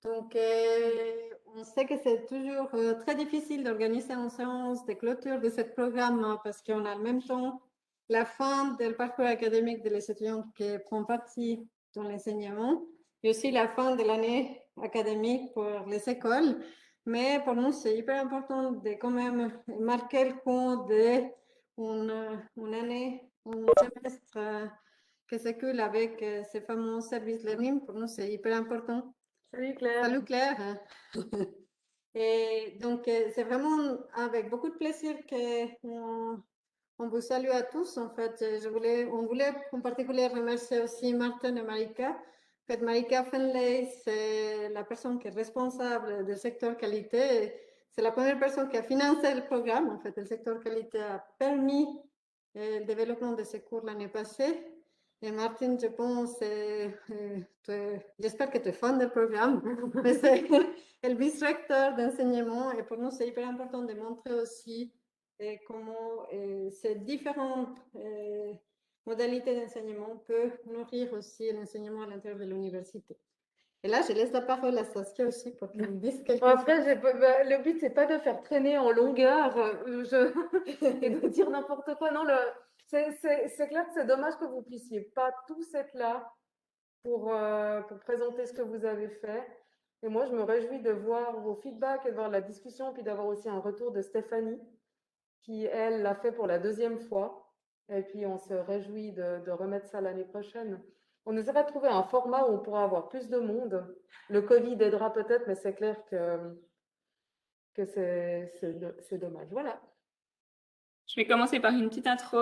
Donc, on sait que c'est toujours très difficile d'organiser une séance de clôture de ce programme hein, parce qu'on a en même temps la fin du parcours académique des étudiants qui prend partie dans l'enseignement et aussi la fin de l'année académique pour les écoles. Mais pour nous, c'est hyper important de quand même marquer le coup d'une année, un semestre que s'écoule avec ces fameux services learning. Pour nous, c'est hyper important. Salut Claire. Salut Claire. Et donc, c'est vraiment avec beaucoup de plaisir qu'on vous salue à tous. En fait, on voulait en particulier remercier aussi Martin et Marika. En fait, Marika Fenley, c'est la personne qui est responsable du secteur qualité. C'est la première personne qui a financé le programme. En fait, le secteur qualité a permis le développement de ces cours l'année passée. Et Martin, je pense, j'espère que tu es fan du programme, mais c'est le vice-recteur d'enseignement et pour nous, c'est hyper important de montrer aussi comment ces différentes modalités d'enseignement peuvent nourrir aussi l'enseignement à l'intérieur de l'université. Et là, je laisse la parole à Saskia aussi pour qu'elle me dise quelque Bon, chose. après, le but, c'est pas de faire traîner en longueur et de dire n'importe quoi. Non, c'est clair que c'est dommage que vous puissiez pas tous être là pour présenter ce que vous avez fait. Et moi, je me réjouis de voir vos feedbacks et de voir la discussion, puis d'avoir aussi un retour de Stéphanie, qui, elle, l'a fait pour la deuxième fois. Et puis, on se réjouit de remettre ça l'année prochaine. On essaiera de trouver un format où on pourra avoir plus de monde. Le Covid aidera peut-être, mais c'est clair que c'est dommage. Voilà. Je vais commencer par une petite intro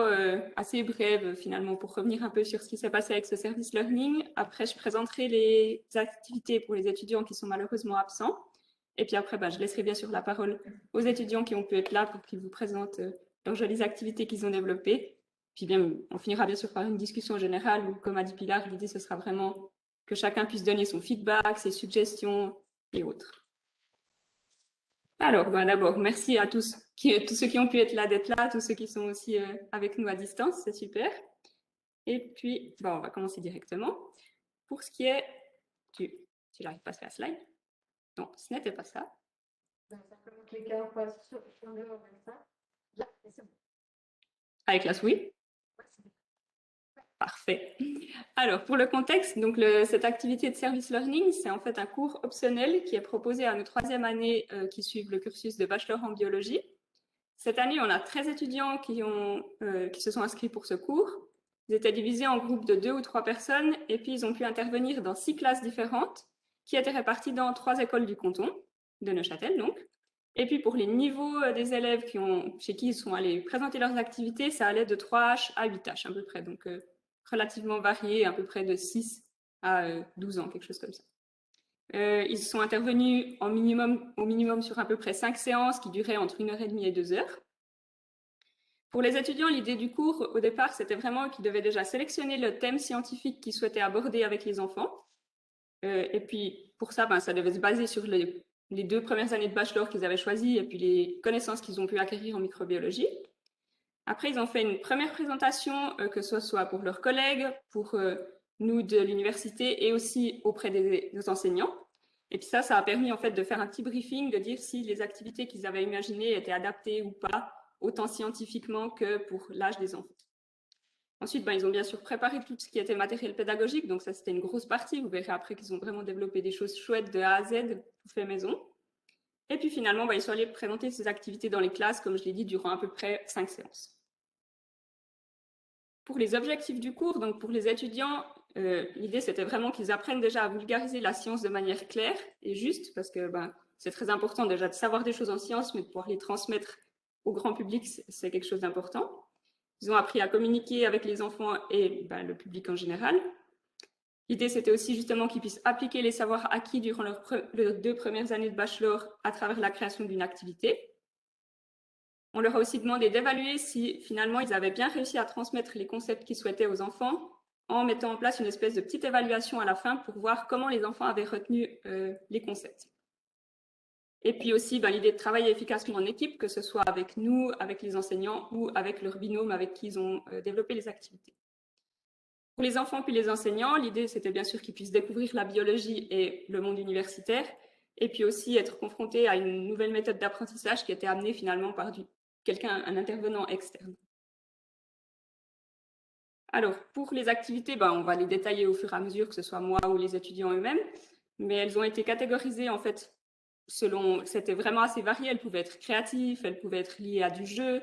assez brève finalement pour revenir un peu sur ce qui s'est passé avec ce service learning. Après, je présenterai les activités pour les étudiants qui sont malheureusement absents. Et puis après, je laisserai bien sûr la parole aux étudiants qui ont pu être là pour qu'ils vous présentent leurs jolies activités qu'ils ont développées. Puis bien, on finira bien sûr par une discussion générale où, comme a dit Pilar, l'idée ce sera vraiment que chacun puisse donner son feedback, ses suggestions et autres. Alors, d'abord, merci à tous, tous ceux qui ont pu être là, d'être là, tous ceux qui sont aussi avec nous à distance, c'est super. Et puis, on va commencer directement. Pour ce qui est du... Tu n'arrives pas à faire la slide? Non, ce n'était pas ça. Avec la souris? Parfait. Alors, pour le contexte, donc cette activité de service learning, c'est en fait un cours optionnel qui est proposé à nos troisième années qui suivent le cursus de bachelor en biologie. Cette année, on a 13 étudiants qui se sont inscrits pour ce cours. Ils étaient divisés en groupes de 2 ou 3 personnes et puis ils ont pu intervenir dans 6 classes différentes qui étaient réparties dans 3 écoles du canton, de Neuchâtel donc. Et puis pour les niveaux des élèves chez qui ils sont allés présenter leurs activités, ça allait de 3H à 8H à peu près, donc relativement varié, à peu près de 6 à 12 ans, quelque chose comme ça. Ils sont intervenus au minimum sur à peu près 5 séances qui duraient entre 1h30 et 2 heures. Pour les étudiants, l'idée du cours, au départ, c'était vraiment qu'ils devaient déjà sélectionner le thème scientifique qu'ils souhaitaient aborder avec les enfants. Et puis, pour ça, ça devait se baser sur les 2 premières années de bachelor qu'ils avaient choisies et puis les connaissances qu'ils ont pu acquérir en microbiologie. Après, ils ont fait une première présentation, que ce soit pour leurs collègues, pour nous de l'université et aussi auprès des enseignants. Et puis ça a permis en fait de faire un petit briefing, de dire si les activités qu'ils avaient imaginées étaient adaptées ou pas, autant scientifiquement que pour l'âge des enfants. Ensuite, ils ont bien sûr préparé tout ce qui était matériel pédagogique, donc ça c'était une grosse partie. Vous verrez après qu'ils ont vraiment développé des choses chouettes de A à Z, tout fait maison. Et puis finalement, ils sont allés présenter ces activités dans les classes, comme je l'ai dit, durant à peu près 5 séances. Pour les objectifs du cours, donc pour les étudiants, l'idée c'était vraiment qu'ils apprennent déjà à vulgariser la science de manière claire et juste, parce que c'est très important déjà de savoir des choses en science, mais de pouvoir les transmettre au grand public, c'est quelque chose d'important. Ils ont appris à communiquer avec les enfants et le public en général. L'idée c'était aussi justement qu'ils puissent appliquer les savoirs acquis durant leurs 2 premières années de bachelor à travers la création d'une activité. On leur a aussi demandé d'évaluer si finalement ils avaient bien réussi à transmettre les concepts qu'ils souhaitaient aux enfants en mettant en place une espèce de petite évaluation à la fin pour voir comment les enfants avaient retenu les concepts. Et puis aussi l'idée de travailler efficacement en équipe, que ce soit avec nous, avec les enseignants ou avec leur binôme avec qui ils ont développé les activités. Pour les enfants puis les enseignants, l'idée, c'était bien sûr qu'ils puissent découvrir la biologie et le monde universitaire, et puis aussi être confrontés à une nouvelle méthode d'apprentissage qui était amenée finalement par un intervenant externe. Alors, pour les activités, on va les détailler au fur et à mesure, que ce soit moi ou les étudiants eux-mêmes, mais elles ont été catégorisées en fait c'était vraiment assez varié. Elles pouvaient être créatives, elles pouvaient être liées à du jeu,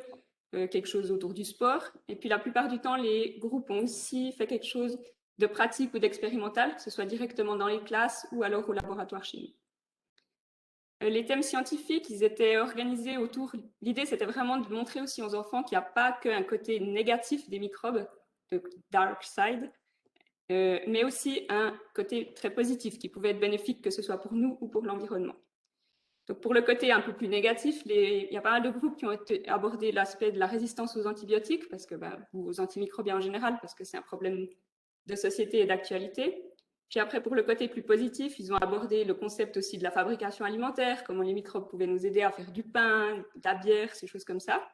quelque chose autour du sport. Et puis la plupart du temps, les groupes ont aussi fait quelque chose de pratique ou d'expérimental, que ce soit directement dans les classes ou alors au laboratoire chimique. Les thèmes scientifiques, ils étaient organisés autour. L'idée, c'était vraiment de montrer aussi aux enfants qu'il n'y a pas qu'un côté négatif des microbes, de dark side, mais aussi un côté très positif qui pouvait être bénéfique, que ce soit pour nous ou pour l'environnement. Donc pour le côté un peu plus négatif, il y a pas mal de groupes qui ont abordé l'aspect de la résistance aux antibiotiques, ou aux antimicrobiens en général, parce que c'est un problème de société et d'actualité. Puis après, pour le côté plus positif, ils ont abordé le concept aussi de la fabrication alimentaire, comment les microbes pouvaient nous aider à faire du pain, de la bière, ces choses comme ça.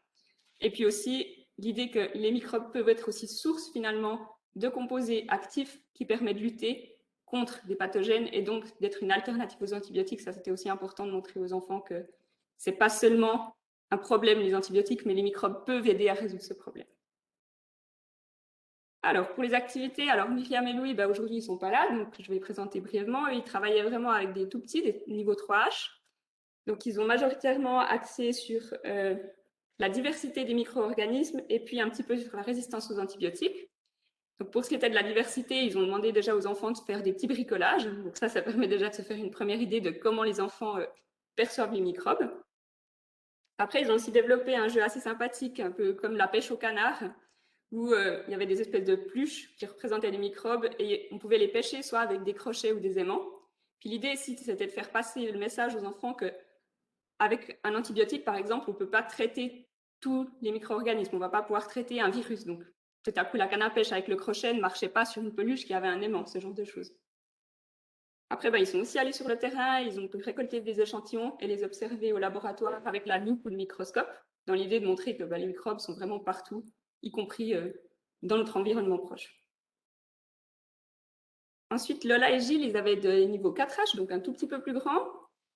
Et puis aussi l'idée que les microbes peuvent être aussi source finalement de composés actifs qui permettent de lutter contre des pathogènes et donc d'être une alternative aux antibiotiques. Ça, c'était aussi important de montrer aux enfants que c'est pas seulement un problème les antibiotiques, mais les microbes peuvent aider à résoudre ce problème. Alors, pour les activités, Myriam et Louis, aujourd'hui, ils ne sont pas là, donc je vais les présenter brièvement. Ils travaillaient vraiment avec des tout petits, des niveaux 3H. Donc, ils ont majoritairement axé sur la diversité des micro-organismes et puis un petit peu sur la résistance aux antibiotiques. Donc, pour ce qui était de la diversité, ils ont demandé déjà aux enfants de faire des petits bricolages. Donc, ça permet déjà de se faire une première idée de comment les enfants perçoivent les microbes. Après, ils ont aussi développé un jeu assez sympathique, un peu comme la pêche au canard, où il y avait des espèces de pluches qui représentaient les microbes et on pouvait les pêcher soit avec des crochets ou des aimants. Puis l'idée ici, c'était de faire passer le message aux enfants qu'avec un antibiotique, par exemple, on ne peut pas traiter tous les micro-organismes. On ne va pas pouvoir traiter un virus. Donc, tout à coup, la canne à pêche avec le crochet ne marchait pas sur une peluche qui avait un aimant, ce genre de choses. Après, ils sont aussi allés sur le terrain, ils ont pu récolter des échantillons et les observer au laboratoire avec la loupe ou le microscope, dans l'idée de montrer que les microbes sont vraiment partout, y compris dans notre environnement proche. Ensuite, Lola et Gilles, ils avaient des niveaux 4H, donc un tout petit peu plus grand.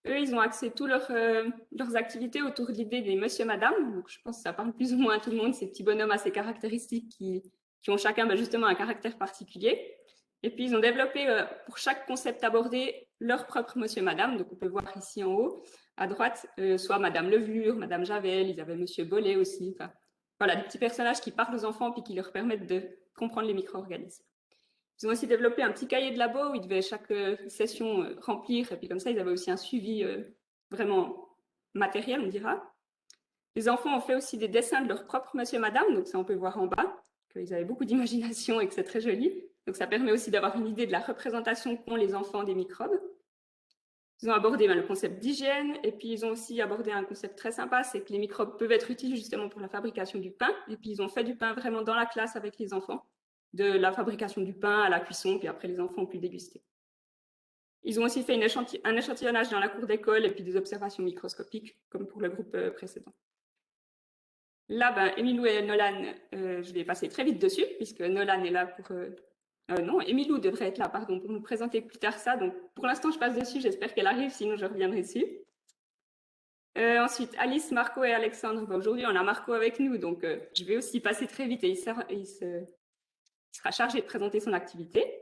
Eux, ils ont axé toutes leurs activités autour de l'idée des monsieur-madame. Donc, je pense que ça parle plus ou moins à tout le monde, ces petits bonhommes assez caractéristiques qui ont chacun justement un caractère particulier. Et puis, ils ont développé pour chaque concept abordé leur propre monsieur-madame. Donc, on peut voir ici en haut, à droite, soit Madame Levure, Madame Javel, ils avaient Monsieur Bollet aussi. Enfin, voilà, des petits personnages qui parlent aux enfants puis qui leur permettent de comprendre les micro-organismes. Ils ont aussi développé un petit cahier de labo où ils devaient chaque session remplir, et puis comme ça, ils avaient aussi un suivi vraiment matériel, on dira. Les enfants ont fait aussi des dessins de leur propre monsieur, madame, donc ça, on peut voir en bas, qu'ils avaient beaucoup d'imagination et que c'est très joli. Donc ça permet aussi d'avoir une idée de la représentation qu'ont les enfants des microbes. Ils ont abordé le concept d'hygiène, et puis ils ont aussi abordé un concept très sympa, c'est que les microbes peuvent être utiles justement pour la fabrication du pain, et puis ils ont fait du pain vraiment dans la classe avec les enfants, de la fabrication du pain à la cuisson, puis après les enfants ont pu déguster. Ils ont aussi fait un échantillonnage dans la cour d'école et puis des observations microscopiques, comme pour le groupe précédent. Là, Emilou et Nolan, je vais passer très vite dessus, puisque Nolan est là pour... non, Emilou devrait être là, pardon, pour nous présenter plus tard ça. Donc, pour l'instant, je passe dessus, j'espère qu'elle arrive, sinon je reviendrai dessus. Ensuite, Alice, Marco et Alexandre. Aujourd'hui, on a Marco avec nous, donc je vais aussi passer très vite et il sera chargé de présenter son activité.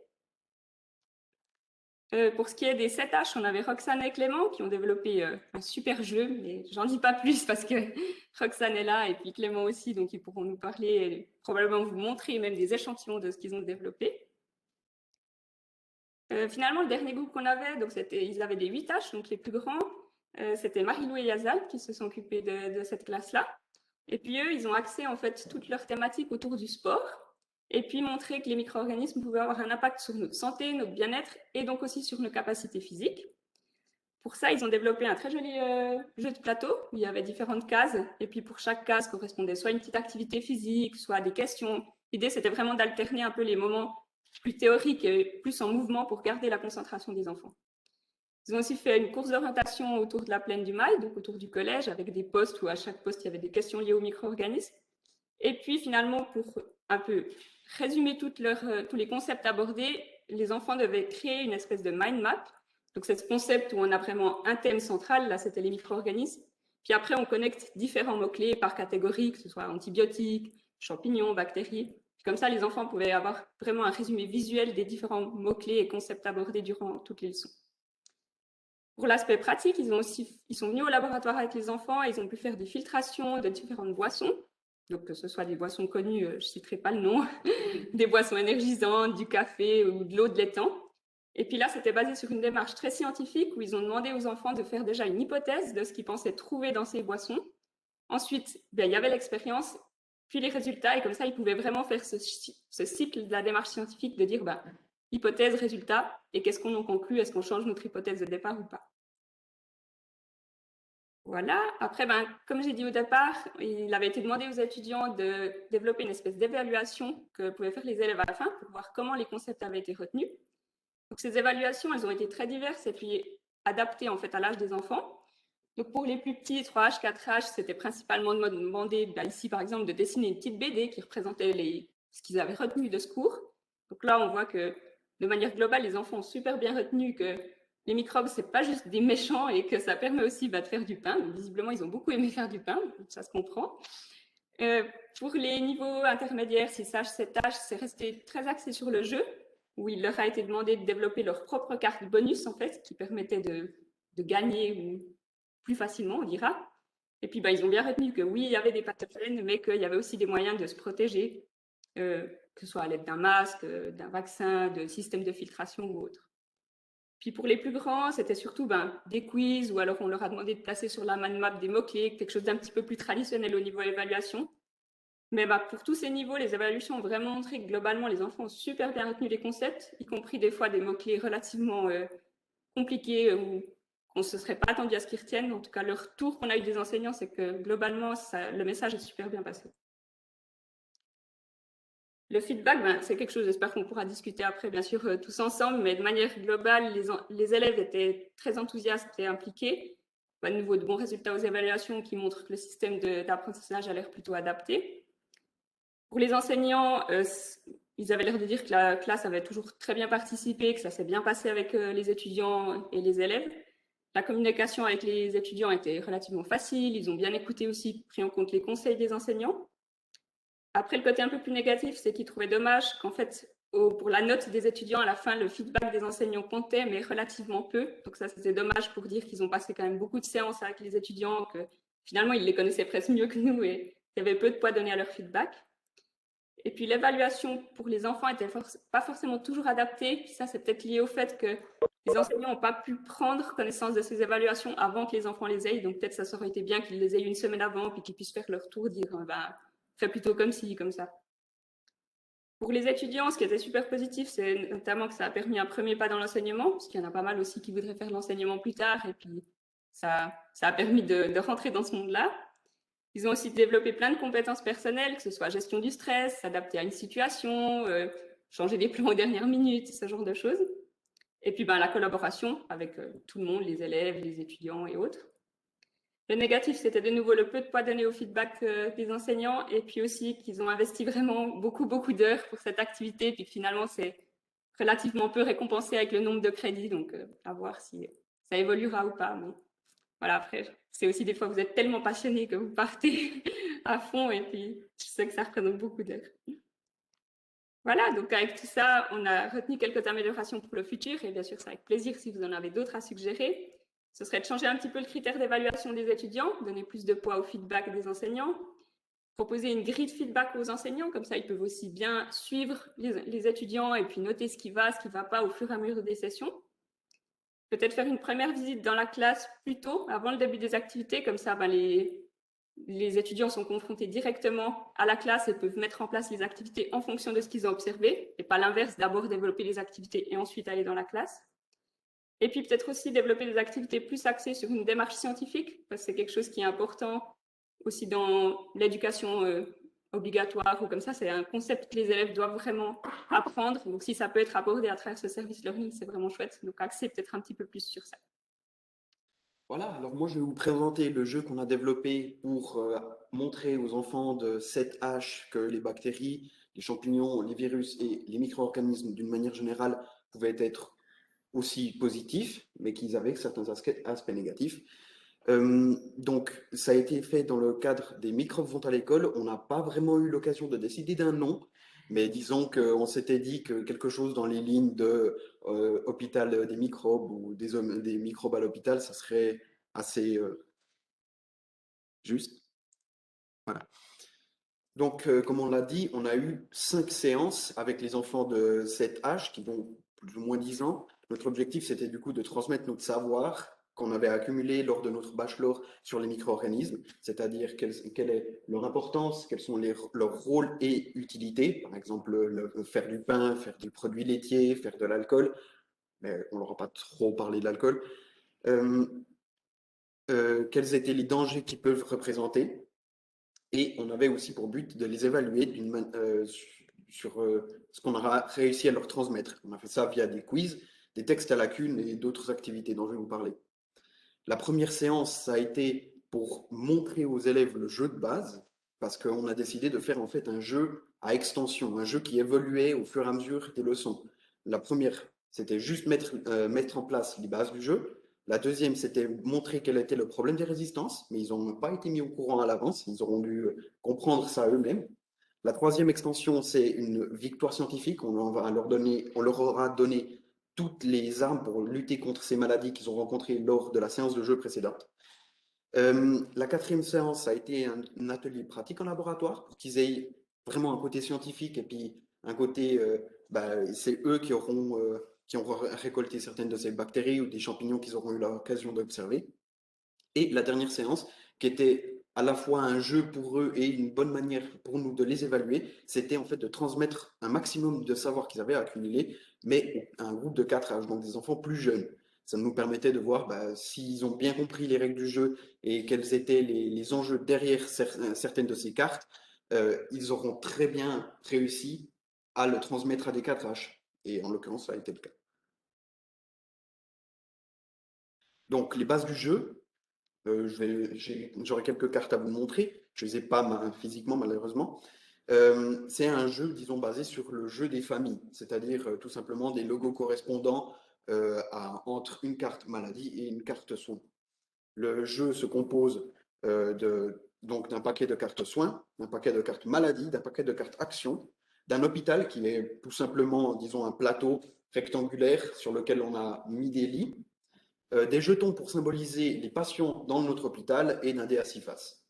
Pour ce qui est des 7H, on avait Roxane et Clément qui ont développé un super jeu, mais j'en dis pas plus parce que Roxane est là et puis Clément aussi, donc ils pourront nous parler et probablement vous montrer même des échantillons de ce qu'ils ont développé. Finalement, le dernier groupe qu'on avait, donc ils avaient des 8H, donc les plus grands, c'était Marilou et Yazal qui se sont occupés de cette classe-là. Et puis eux, ils ont axé en fait toute leur thématique autour du sport. Et puis montrer que les micro-organismes pouvaient avoir un impact sur notre santé, notre bien-être et donc aussi sur nos capacités physiques. Pour ça, ils ont développé un très joli jeu de plateau où il y avait différentes cases. Et puis pour chaque case correspondait soit une petite activité physique, soit des questions. L'idée, c'était vraiment d'alterner un peu les moments plus théoriques et plus en mouvement pour garder la concentration des enfants. Ils ont aussi fait une course d'orientation autour de la plaine du Mail, donc autour du collège, avec des postes où à chaque poste, il y avait des questions liées aux micro-organismes. Et puis finalement, pour un peu résumer tous les concepts abordés, les enfants devaient créer une espèce de mind map. Donc, c'est ce concept où on a vraiment un thème central. Là, c'était les micro-organismes. Puis après, on connecte différents mots-clés par catégorie, que ce soit antibiotiques, champignons, bactéries. Puis comme ça, les enfants pouvaient avoir vraiment un résumé visuel des différents mots-clés et concepts abordés durant toutes les leçons. Pour l'aspect pratique, ils sont venus au laboratoire avec les enfants et ils ont pu faire des filtrations de différentes boissons. Donc, que ce soit des boissons connues, je ne citerai pas le nom, des boissons énergisantes, du café ou de l'eau de l'étang. Et puis là, c'était basé sur une démarche très scientifique où ils ont demandé aux enfants de faire déjà une hypothèse de ce qu'ils pensaient trouver dans ces boissons. Ensuite, il y avait l'expérience, puis les résultats, et comme ça, ils pouvaient vraiment faire ce cycle de la démarche scientifique de dire hypothèse, résultat, et qu'est-ce qu'on en conclut? Est-ce qu'on change notre hypothèse de départ ou pas? Voilà. Après, comme j'ai dit au départ, il avait été demandé aux étudiants de développer une espèce d'évaluation que pouvaient faire les élèves à la fin pour voir comment les concepts avaient été retenus. Donc, ces évaluations, elles ont été très diverses et puis adaptées en fait à l'âge des enfants. Donc, pour les plus petits, 3H, 4H, c'était principalement de demander, ici par exemple, de dessiner une petite BD qui représentait ce qu'ils avaient retenu de ce cours. Donc là, on voit que de manière globale, les enfants ont super bien retenu que les microbes, c'est pas juste des méchants et que ça permet aussi de faire du pain. Donc, visiblement, ils ont beaucoup aimé faire du pain, ça se comprend. Pour les niveaux intermédiaires, 6H, 7H, c'est resté très axé sur le jeu, où il leur a été demandé de développer leur propre carte bonus, en fait, qui permettait de gagner plus facilement, on dira. Et puis, ils ont bien retenu que oui, il y avait des pathogènes, mais qu'il y avait aussi des moyens de se protéger, que ce soit à l'aide d'un masque, d'un vaccin, de systèmes de filtration ou autre. Puis pour les plus grands, c'était surtout des quiz, ou alors on leur a demandé de placer sur la mind map des mots-clés, quelque chose d'un petit peu plus traditionnel au niveau évaluation. Mais pour tous ces niveaux, les évaluations ont vraiment montré que globalement, les enfants ont super bien retenu les concepts, y compris des fois des mots-clés relativement compliqués ou qu'on ne se serait pas attendu à ce qu'ils retiennent. En tout cas, le retour qu'on a eu des enseignants, c'est que globalement, le message est super bien passé. Le feedback, c'est quelque chose, j'espère qu'on pourra discuter après, bien sûr, tous ensemble, mais de manière globale, les élèves étaient très enthousiastes et impliqués. De nouveau, de bons résultats aux évaluations qui montrent que le système d'apprentissage a l'air plutôt adapté. Pour les enseignants, ils avaient l'air de dire que la classe avait toujours très bien participé, que ça s'est bien passé avec les étudiants et les élèves. La communication avec les étudiants était relativement facile, ils ont bien écouté aussi, pris en compte les conseils des enseignants. Après, le côté un peu plus négatif, c'est qu'ils trouvaient dommage qu'en fait, pour la note des étudiants, à la fin, le feedback des enseignants comptait, mais relativement peu. Donc ça, c'était dommage pour dire qu'ils ont passé quand même beaucoup de séances avec les étudiants, que finalement, ils les connaissaient presque mieux que nous et il y avait peu de poids donné à leur feedback. Et puis, l'évaluation pour les enfants n'était pas forcément toujours adaptée. Puis ça, c'est peut-être lié au fait que les enseignants n'ont pas pu prendre connaissance de ces évaluations avant que les enfants les aient. Donc peut-être ça aurait été bien qu'ils les aient une semaine avant, puis qu'ils puissent faire leur tour, dire fais plutôt comme ci, comme ça. Pour les étudiants, ce qui était super positif, c'est notamment que ça a permis un premier pas dans l'enseignement, parce qu'il y en a pas mal aussi qui voudraient faire l'enseignement plus tard, et puis ça a permis de rentrer dans ce monde-là. Ils ont aussi développé plein de compétences personnelles, que ce soit gestion du stress, s'adapter à une situation, changer des plans aux dernières minutes, ce genre de choses. Et puis la collaboration avec tout le monde, les élèves, les étudiants et autres. Le négatif, c'était de nouveau le peu de poids donné au feedback des enseignants et puis aussi qu'ils ont investi vraiment beaucoup d'heures pour cette activité puis finalement c'est relativement peu récompensé avec le nombre de crédits, donc à voir si ça évoluera ou pas. Mais voilà, après, c'est aussi des fois vous êtes tellement passionné que vous partez à fond et puis je sais que ça représente beaucoup d'heures. Voilà, donc avec tout ça, on a retenu quelques améliorations pour le futur et bien sûr c'est avec plaisir si vous en avez d'autres à suggérer. Ce serait de changer un petit peu le critère d'évaluation des étudiants, donner plus de poids au feedback des enseignants, proposer une grille de feedback aux enseignants, comme ça ils peuvent aussi bien suivre les étudiants et puis noter ce qui va pas au fur et à mesure des sessions. Peut-être faire une première visite dans la classe plus tôt, avant le début des activités, comme ça les étudiants sont confrontés directement à la classe et peuvent mettre en place les activités en fonction de ce qu'ils ont observé, et pas l'inverse, d'abord développer les activités et ensuite aller dans la classe. Et puis peut-être aussi développer des activités plus axées sur une démarche scientifique, parce que c'est quelque chose qui est important aussi dans l'éducation obligatoire ou comme ça. C'est un concept que les élèves doivent vraiment apprendre. Donc si ça peut être abordé à travers ce service learning, c'est vraiment chouette. Donc axer peut-être un petit peu plus sur ça. Voilà, alors moi je vais vous présenter le jeu qu'on a développé pour montrer aux enfants de 7H que les bactéries les champignons, les virus et les micro-organismes d'une manière générale pouvaient être aussi positifs, mais qu'ils avaient certains aspects négatifs. Donc, ça a été fait dans le cadre des microbes vont à l'école. On n'a pas vraiment eu l'occasion de décider d'un nom, mais disons qu'on s'était dit que quelque chose dans les lignes de hôpital des microbes ou des microbes à l'hôpital, ça serait assez juste. Voilà. Donc, comme on l'a dit, on a eu 5 séances avec les enfants de cet âge qui vont plus ou moins 10 ans. Notre objectif, c'était du coup de transmettre notre savoir qu'on avait accumulé lors de notre bachelor sur les micro-organismes, c'est-à-dire quelle est leur importance, quels sont leurs rôles et utilités, par exemple faire du pain, faire du produit laitier, faire de l'alcool, mais on leur a pas trop parlé de l'alcool, Euh, quels étaient les dangers qu'ils peuvent représenter, et on avait aussi pour but de les évaluer sur ce qu'on aura réussi à leur transmettre. On a fait ça via des quiz, des textes à lacunes et d'autres activités dont je vais vous parler. La première séance, ça a été pour montrer aux élèves le jeu de base, parce qu'on a décidé de faire en fait un jeu à extension, un jeu qui évoluait au fur et à mesure des leçons. La première, c'était juste mettre en place les bases du jeu. La deuxième, c'était montrer quel était le problème des résistances, mais ils n'ont pas été mis au courant à l'avance, ils auront dû comprendre ça eux-mêmes. La troisième extension, c'est une victoire scientifique. On leur aura donné toutes les armes pour lutter contre ces maladies qu'ils ont rencontrées lors de la séance de jeu précédente. La quatrième séance a été un atelier pratique en laboratoire pour qu'ils aient vraiment un côté scientifique et puis un côté, c'est eux qui ont récolté certaines de ces bactéries ou des champignons qu'ils auront eu l'occasion d'observer. Et la dernière séance, qui était à la fois un jeu pour eux et une bonne manière pour nous de les évaluer, c'était en fait de transmettre un maximum de savoir qu'ils avaient accumulé, mais à un groupe de 4 âges, donc des enfants plus jeunes. Ça nous permettait de voir s'ils ont bien compris les règles du jeu et quels étaient les enjeux derrière certaines de ces cartes. Ils auront très bien réussi à le transmettre à des 4 âges. Et en l'occurrence, ça a été le cas. Donc, les bases du jeu, j'aurai quelques cartes à vous montrer. Je ne les ai pas physiquement, malheureusement. C'est un jeu, disons, basé sur le jeu des familles, c'est-à-dire tout simplement des logos correspondants entre une carte maladie et une carte soin. Le jeu se compose donc d'un paquet de cartes soins, d'un paquet de cartes maladie, d'un paquet de cartes action, d'un hôpital qui est tout simplement, disons, un plateau rectangulaire sur lequel on a mis des lits, des jetons pour symboliser les patients dans notre hôpital et d'un dé à 6 faces.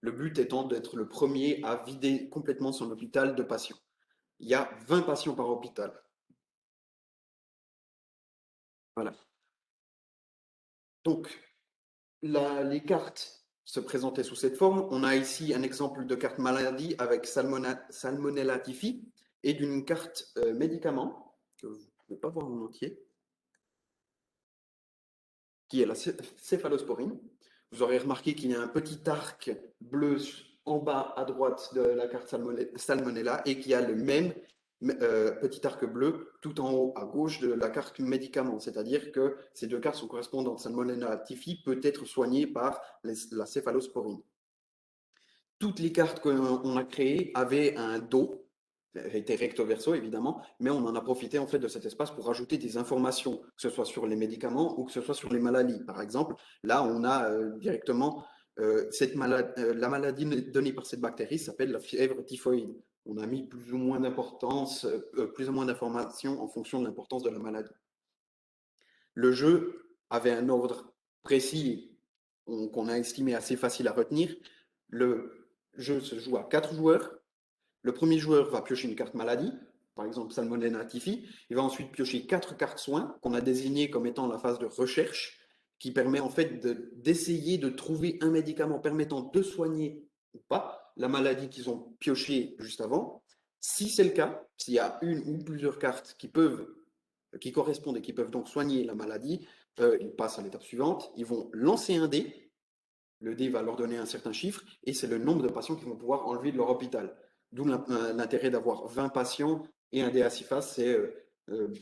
Le but étant d'être le premier à vider complètement son hôpital de patients. Il y a 20 patients par hôpital. Voilà. Donc, les cartes se présentaient sous cette forme. On a ici un exemple de carte maladie avec Salmonella typhi et d'une carte médicament, que vous ne pouvez pas voir en entier, qui est la céphalosporine. Vous aurez remarqué qu'il y a un petit arc bleu en bas à droite de la carte Salmonella et qu'il y a le même petit arc bleu tout en haut à gauche de la carte médicament. C'est-à-dire que ces deux cartes sont correspondantes. Salmonella typhi peut être soignée par la céphalosporine. Toutes les cartes qu'on a créées avaient un dos, était recto verso évidemment, mais on en a profité en fait de cet espace pour rajouter des informations, que ce soit sur les médicaments ou que ce soit sur les maladies. Par exemple, là on a directement la maladie donnée par cette bactérie s'appelle la fièvre typhoïde. On a mis plus ou moins d'importance, plus ou moins d'informations en fonction de l'importance de la maladie. Le jeu avait un ordre précis qu'on a estimé assez facile à retenir. Le jeu se joue à 4 joueurs. Le premier joueur va piocher une carte maladie, par exemple Salmonella typhi. Il va ensuite piocher 4 cartes soins qu'on a désignées comme étant la phase de recherche, qui permet en fait d'essayer de trouver un médicament permettant de soigner ou pas la maladie qu'ils ont piochée juste avant. Si c'est le cas, s'il y a une ou plusieurs cartes qui correspondent et qui peuvent donc soigner la maladie, ils passent à l'étape suivante. Ils vont lancer un dé. Le dé va leur donner un certain chiffre et c'est le nombre de patients qu'ils vont pouvoir enlever de leur hôpital. D'où l'intérêt d'avoir 20 patients et un dé à 6 faces, c'est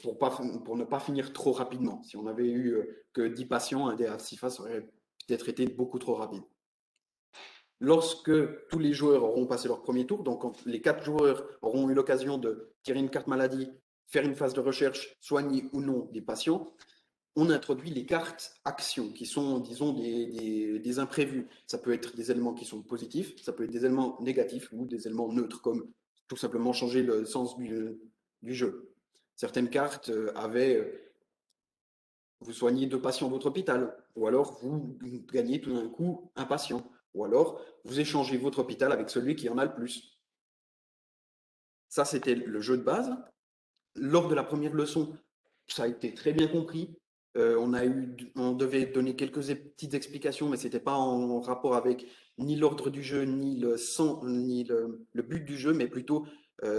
pour ne pas finir trop rapidement. Si on avait eu que 10 patients, un dé à 6 faces aurait peut-être été beaucoup trop rapide. Lorsque tous les joueurs auront passé leur premier tour, donc quand les 4 joueurs auront eu l'occasion de tirer une carte maladie, faire une phase de recherche, soigner ou non des patients, on introduit les cartes actions qui sont, disons, des imprévus. Ça peut être des éléments qui sont positifs, ça peut être des éléments négatifs ou des éléments neutres, comme tout simplement changer le sens du jeu. Certaines cartes avaient vous soignez 2 patients de votre hôpital, ou alors vous gagnez tout d'un coup un patient, ou alors vous échangez votre hôpital avec celui qui en a le plus. Ça, c'était le jeu de base. Lors de la première leçon, ça a été très bien compris. On devait donner quelques petites explications, mais ce n'était pas en rapport avec ni l'ordre du jeu, ni le but du jeu, mais plutôt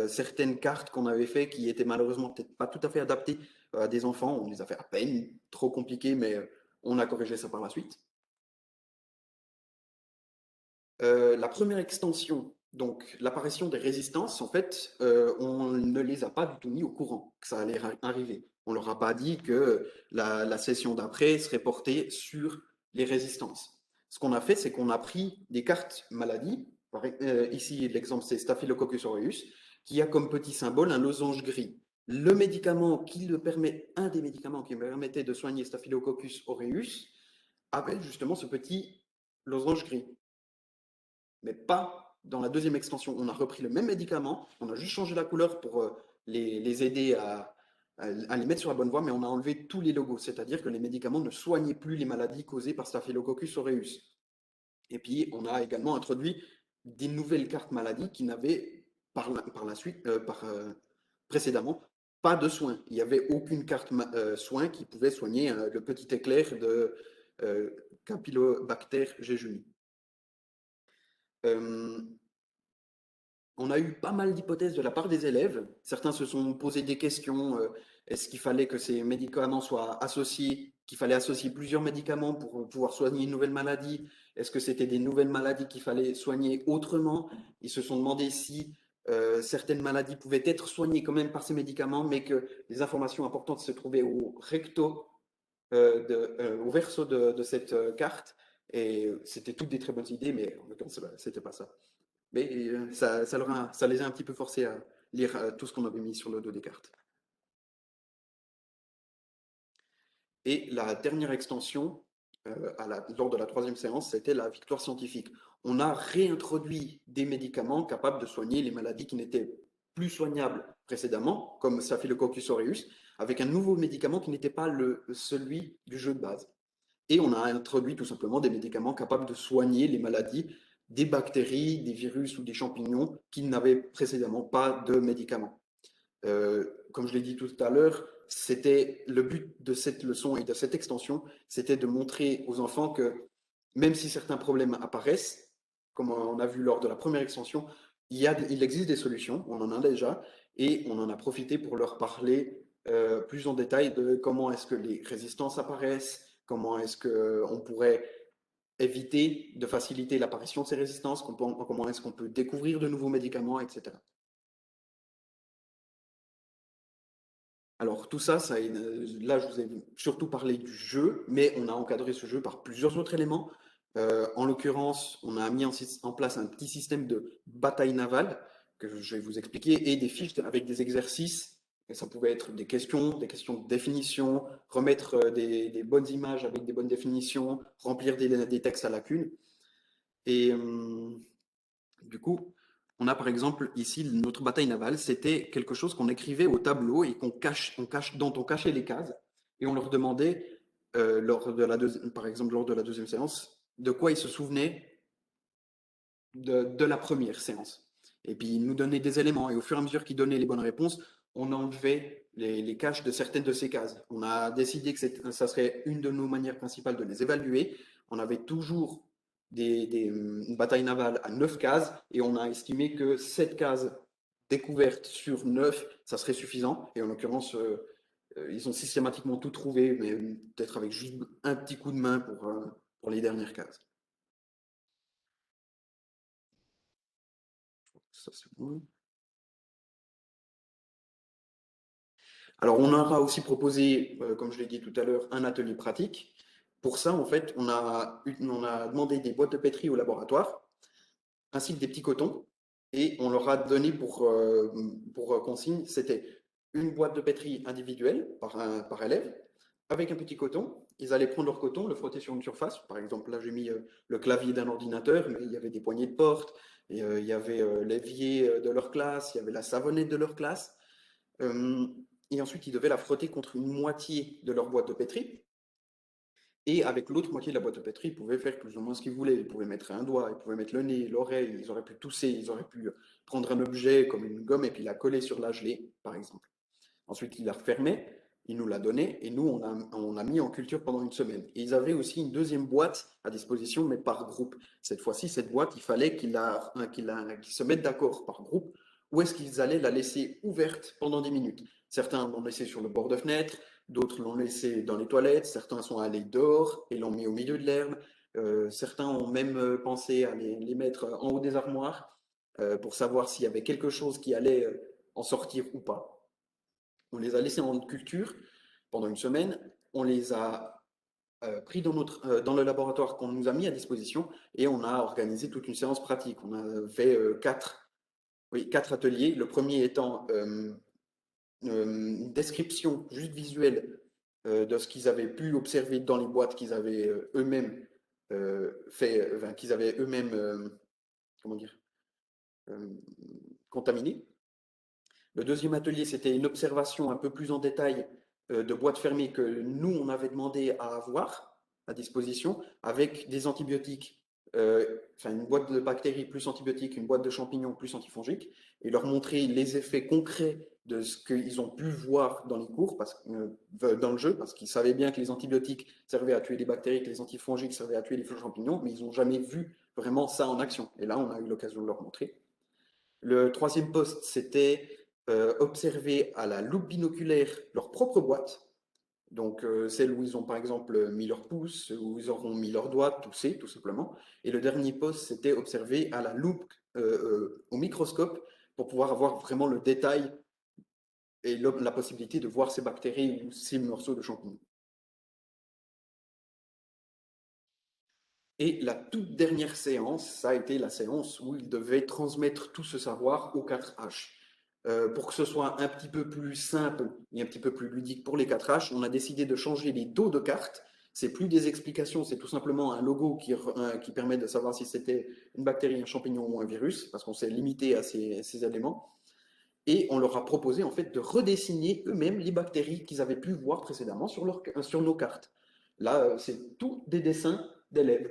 certaines cartes qu'on avait fait qui étaient malheureusement peut-être pas tout à fait adaptées à des enfants. On les a fait à peine, trop compliquées, mais on a corrigé ça par la suite. La première extension, donc l'apparition des résistances, en fait, on ne les a pas du tout mis au courant que ça allait arriver. On leur a pas dit que la session d'après serait portée sur les résistances. Ce qu'on a fait, c'est qu'on a pris des cartes maladies. Ici, l'exemple, c'est Staphylococcus aureus, qui a comme petit symbole un losange gris. Le médicament un des médicaments qui permettait de soigner Staphylococcus aureus avait justement ce petit losange gris. Mais pas dans la deuxième extension. On a repris le même médicament, on a juste changé la couleur pour les aider à les mettre sur la bonne voie, mais on a enlevé tous les logos, c'est-à-dire que les médicaments ne soignaient plus les maladies causées par Staphylococcus aureus. Et puis, on a également introduit des nouvelles cartes maladies qui n'avaient précédemment pas de soins. Il n'y avait aucune carte soin qui pouvait soigner le petit éclair de Campylobacter jejuni. On a eu pas mal d'hypothèses de la part des élèves. Certains se sont posé des questions. Est-ce qu'il fallait que ces médicaments soient associés, qu'il fallait associer plusieurs médicaments pour pouvoir soigner une nouvelle maladie? Est-ce que c'était des nouvelles maladies qu'il fallait soigner autrement? Ils se sont demandé si certaines maladies pouvaient être soignées quand même par ces médicaments, mais que les informations importantes se trouvaient au au verso de cette carte. Et c'était toutes des très bonnes idées, mais en l'occurrence, c'était pas ça. Mais ça les a un petit peu forcés à lire tout ce qu'on avait mis sur le dos des cartes. Et la dernière extension, lors de la troisième séance, c'était la victoire scientifique. On a réintroduit des médicaments capables de soigner les maladies qui n'étaient plus soignables précédemment, comme Staphylococcus aureus, avec un nouveau médicament qui n'était pas celui du jeu de base. Et on a introduit tout simplement des médicaments capables de soigner les maladies des bactéries, des virus ou des champignons qui n'avaient précédemment pas de médicaments. Comme je l'ai dit tout à l'heure, c'était le but de cette leçon et de cette extension, c'était de montrer aux enfants que même si certains problèmes apparaissent, comme on a vu lors de la première extension, il existe des solutions, on en a déjà, et on en a profité pour leur parler plus en détail de comment est-ce que les résistances apparaissent, comment est-ce qu'on pourrait éviter de faciliter l'apparition de ces résistances, comment est-ce qu'on peut découvrir de nouveaux médicaments, etc. Alors tout ça, là je vous ai surtout parlé du jeu, mais on a encadré ce jeu par plusieurs autres éléments. En l'occurrence, on a mis en place un petit système de bataille navale que je vais vous expliquer et des fiches avec des exercices. Et ça pouvait être des questions de définition, remettre des bonnes images avec des bonnes définitions, remplir des textes à lacunes. Et du coup, on a par exemple ici notre bataille navale, c'était quelque chose qu'on écrivait au tableau et dont on cachait les cases. Et on leur demandait, par exemple lors de la deuxième séance, de quoi ils se souvenaient de la première séance. Et puis ils nous donnaient des éléments. Et au fur et à mesure qu'ils donnaient les bonnes réponses, on enlevait les caches de certaines de ces cases. On a décidé que ça serait une de nos manières principales de les évaluer. On avait toujours une bataille navale à 9 cases et on a estimé que 7 cases découvertes sur 9, ça serait suffisant. Et en l'occurrence, ils ont systématiquement tout trouvé, mais peut-être avec juste un petit coup de main pour les dernières cases. Ça, c'est bon. Alors, on aura aussi proposé, comme je l'ai dit tout à l'heure, un atelier pratique. Pour ça, en fait, on a demandé des boîtes de pétri au laboratoire ainsi que des petits cotons. Et on leur a donné pour consigne, c'était une boîte de pétri individuelle par élève, avec un petit coton. Ils allaient prendre leur coton, le frotter sur une surface. Par exemple, là, j'ai mis le clavier d'un ordinateur, mais il y avait des poignées de porte, et, il y avait l'évier de leur classe, il y avait la savonnette de leur classe. Euh, et ensuite, ils devaient la frotter contre une moitié de leur boîte de pétri. Et avec l'autre moitié de la boîte de pétri, ils pouvaient faire plus ou moins ce qu'ils voulaient. Ils pouvaient mettre un doigt, ils pouvaient mettre le nez, l'oreille, ils auraient pu tousser, ils auraient pu prendre un objet comme une gomme et puis la coller sur la gelée, par exemple. Ensuite, ils la refermaient, ils nous la donnaient et nous, on a mis en culture pendant une semaine. Et ils avaient aussi une deuxième boîte à disposition, mais par groupe. Cette fois-ci, cette boîte, il fallait qu'ils se mettent d'accord par groupe où est-ce qu'ils allaient la laisser ouverte pendant 10 minutes. Certains l'ont laissée sur le bord de fenêtre, d'autres l'ont laissée dans les toilettes, certains sont allés dehors et l'ont mis au milieu de l'herbe. Certains ont même pensé à les mettre en haut des armoires pour savoir s'il y avait quelque chose qui allait en sortir ou pas. On les a laissés en culture pendant une semaine. On les a pris dans le laboratoire qu'on nous a mis à disposition et on a organisé toute une séance pratique. On a fait quatre ateliers. Le premier étant une description juste visuelle de ce qu'ils avaient pu observer dans les boîtes qu'ils avaient eux-mêmes qu'ils avaient eux-mêmes, comment dire, euh, contaminées. Le deuxième atelier, c'était une observation un peu plus en détail de boîtes fermées que nous, on avait demandé à avoir à disposition avec des antibiotiques, enfin une boîte de bactéries plus antibiotiques, une boîte de champignons plus antifongiques, et leur montrer les effets concrets de ce qu'ils ont pu voir dans les cours, dans le jeu, parce qu'ils savaient bien que les antibiotiques servaient à tuer les bactéries, que les antifongiques servaient à tuer les champignons, mais ils n'ont jamais vu vraiment ça en action. Et là, on a eu l'occasion de leur montrer. Le troisième poste, c'était observer à la loupe binoculaire leur propre boîte, donc celle où ils ont par exemple mis leur pouce, où ils auront mis leurs doigts, tousser tout simplement. Et le dernier poste, c'était observer à la loupe au microscope pour pouvoir avoir vraiment le détail et la possibilité de voir ces bactéries ou ces morceaux de champignons. Et la toute dernière séance, ça a été la séance où ils devaient transmettre tout ce savoir aux 4H. Pour que ce soit un petit peu plus simple et un petit peu plus ludique pour les 4H, on a décidé de changer les dos de cartes. C'est plus des explications, c'est tout simplement un logo qui permet de savoir si c'était une bactérie, un champignon ou un virus, parce qu'on s'est limité à ces éléments. Et on leur a proposé en fait de redessiner eux-mêmes les bactéries qu'ils avaient pu voir précédemment sur nos cartes. Là, c'est tout des dessins d'élèves.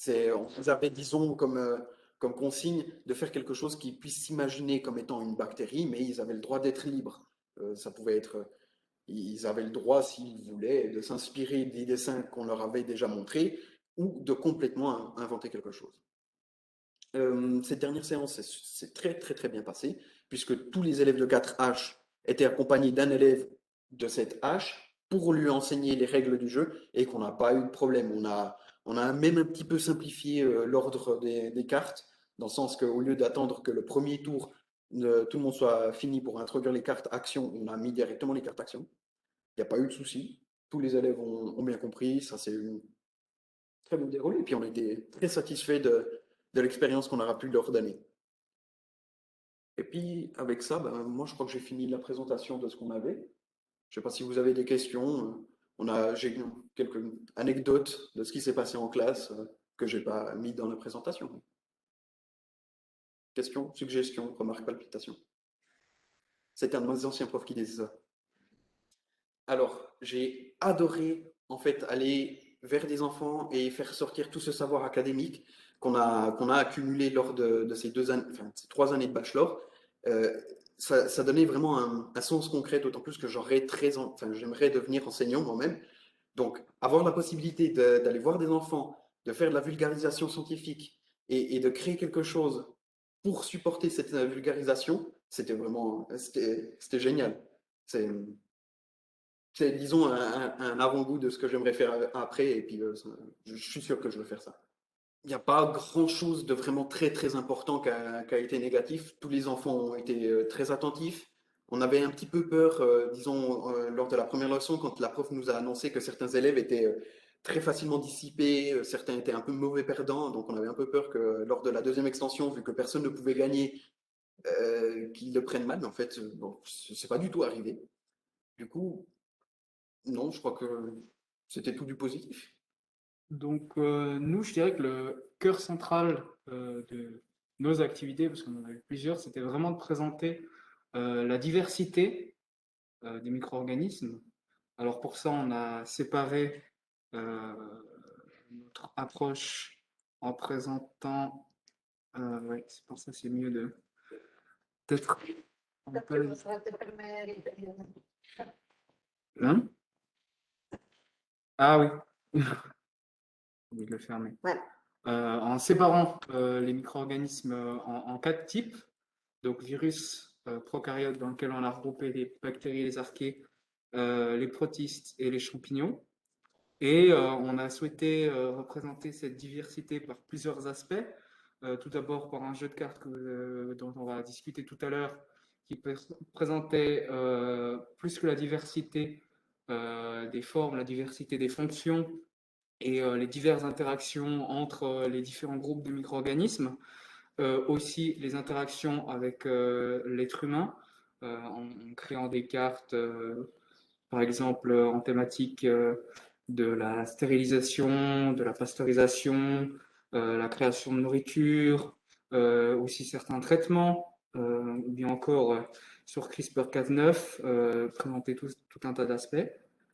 On vous avait, disons, comme consigne de faire quelque chose qu'ils puissent s'imaginer comme étant une bactérie, mais ils avaient le droit d'être libres. Ça pouvait être, ils avaient le droit, s'ils voulaient, de s'inspirer des dessins qu'on leur avait déjà montrés ou de complètement inventer quelque chose. Cette dernière séance s'est très très très bien passée, puisque tous les élèves de 4H étaient accompagnés d'un élève de cette H pour lui enseigner les règles du jeu et qu'on n'a pas eu de problème. On a même un petit peu simplifié l'ordre des cartes, dans le sens qu'au lieu d'attendre que le premier tour, tout le monde soit fini pour introduire les cartes actions, on a mis directement les cartes actions. Il n'y a pas eu de souci. Tous les élèves ont bien compris, ça s'est très bien déroulé. Et puis on était très satisfaits de l'expérience qu'on aura pu leur donner. Et puis avec ça, ben, moi je crois que j'ai fini la présentation de ce qu'on avait. Je ne sais pas si vous avez des questions. J'ai quelques anecdotes de ce qui s'est passé en classe que je n'ai pas mis dans la présentation. Questions, suggestions, remarques, palpitations. C'était un de mes anciens profs qui disait ça. Alors, j'ai adoré en fait aller vers des enfants et faire sortir tout ce savoir académique qu'on a accumulé lors de ces ces 3 années de bachelor. Euh, ça donnait vraiment un sens concret, d'autant plus que j'aimerais devenir enseignant moi-même. Donc, avoir la possibilité d'aller voir des enfants, de faire de la vulgarisation scientifique et de créer quelque chose pour supporter cette vulgarisation, c'était génial. C'est disons, un avant-goût de ce que j'aimerais faire après, et puis je suis sûr que je vais faire ça. Il n'y a pas grand-chose de vraiment très très important qui a été négatif. Tous les enfants ont été très attentifs. On avait un petit peu peur, disons, lors de la première leçon, quand la prof nous a annoncé que certains élèves étaient très facilement dissipés, certains étaient un peu mauvais perdants, donc on avait un peu peur que lors de la deuxième extension, vu que personne ne pouvait gagner, qu'ils le prennent mal, mais en fait, bon, c'est pas du tout arrivé. Du coup, non, je crois que c'était tout du positif. Donc, nous, je dirais que le cœur central de nos activités, parce qu'on en a eu plusieurs, c'était vraiment de présenter la diversité des micro-organismes. Alors pour ça, on a séparé notre approche en présentant, ouais, c'est pour ça c'est mieux de peut-être on appelle- Hein? Ah oui, je vais le fermer. Voilà. En séparant les micro-organismes en quatre types, donc virus, prokaryotes dans lequel on a regroupé les bactéries, les archées, les protistes et les champignons. Et on a souhaité représenter cette diversité par plusieurs aspects. Tout d'abord par un jeu de cartes dont on va discuter tout à l'heure, qui présentait plus que la diversité des formes, la diversité des fonctions et les diverses interactions entre les différents groupes de micro-organismes. Aussi les interactions avec l'être humain, en créant des cartes par exemple en thématique de la stérilisation, de la pasteurisation, la création de nourriture, aussi certains traitements, ou bien encore sur CRISPR-Cas9, présenter tout un tas d'aspects.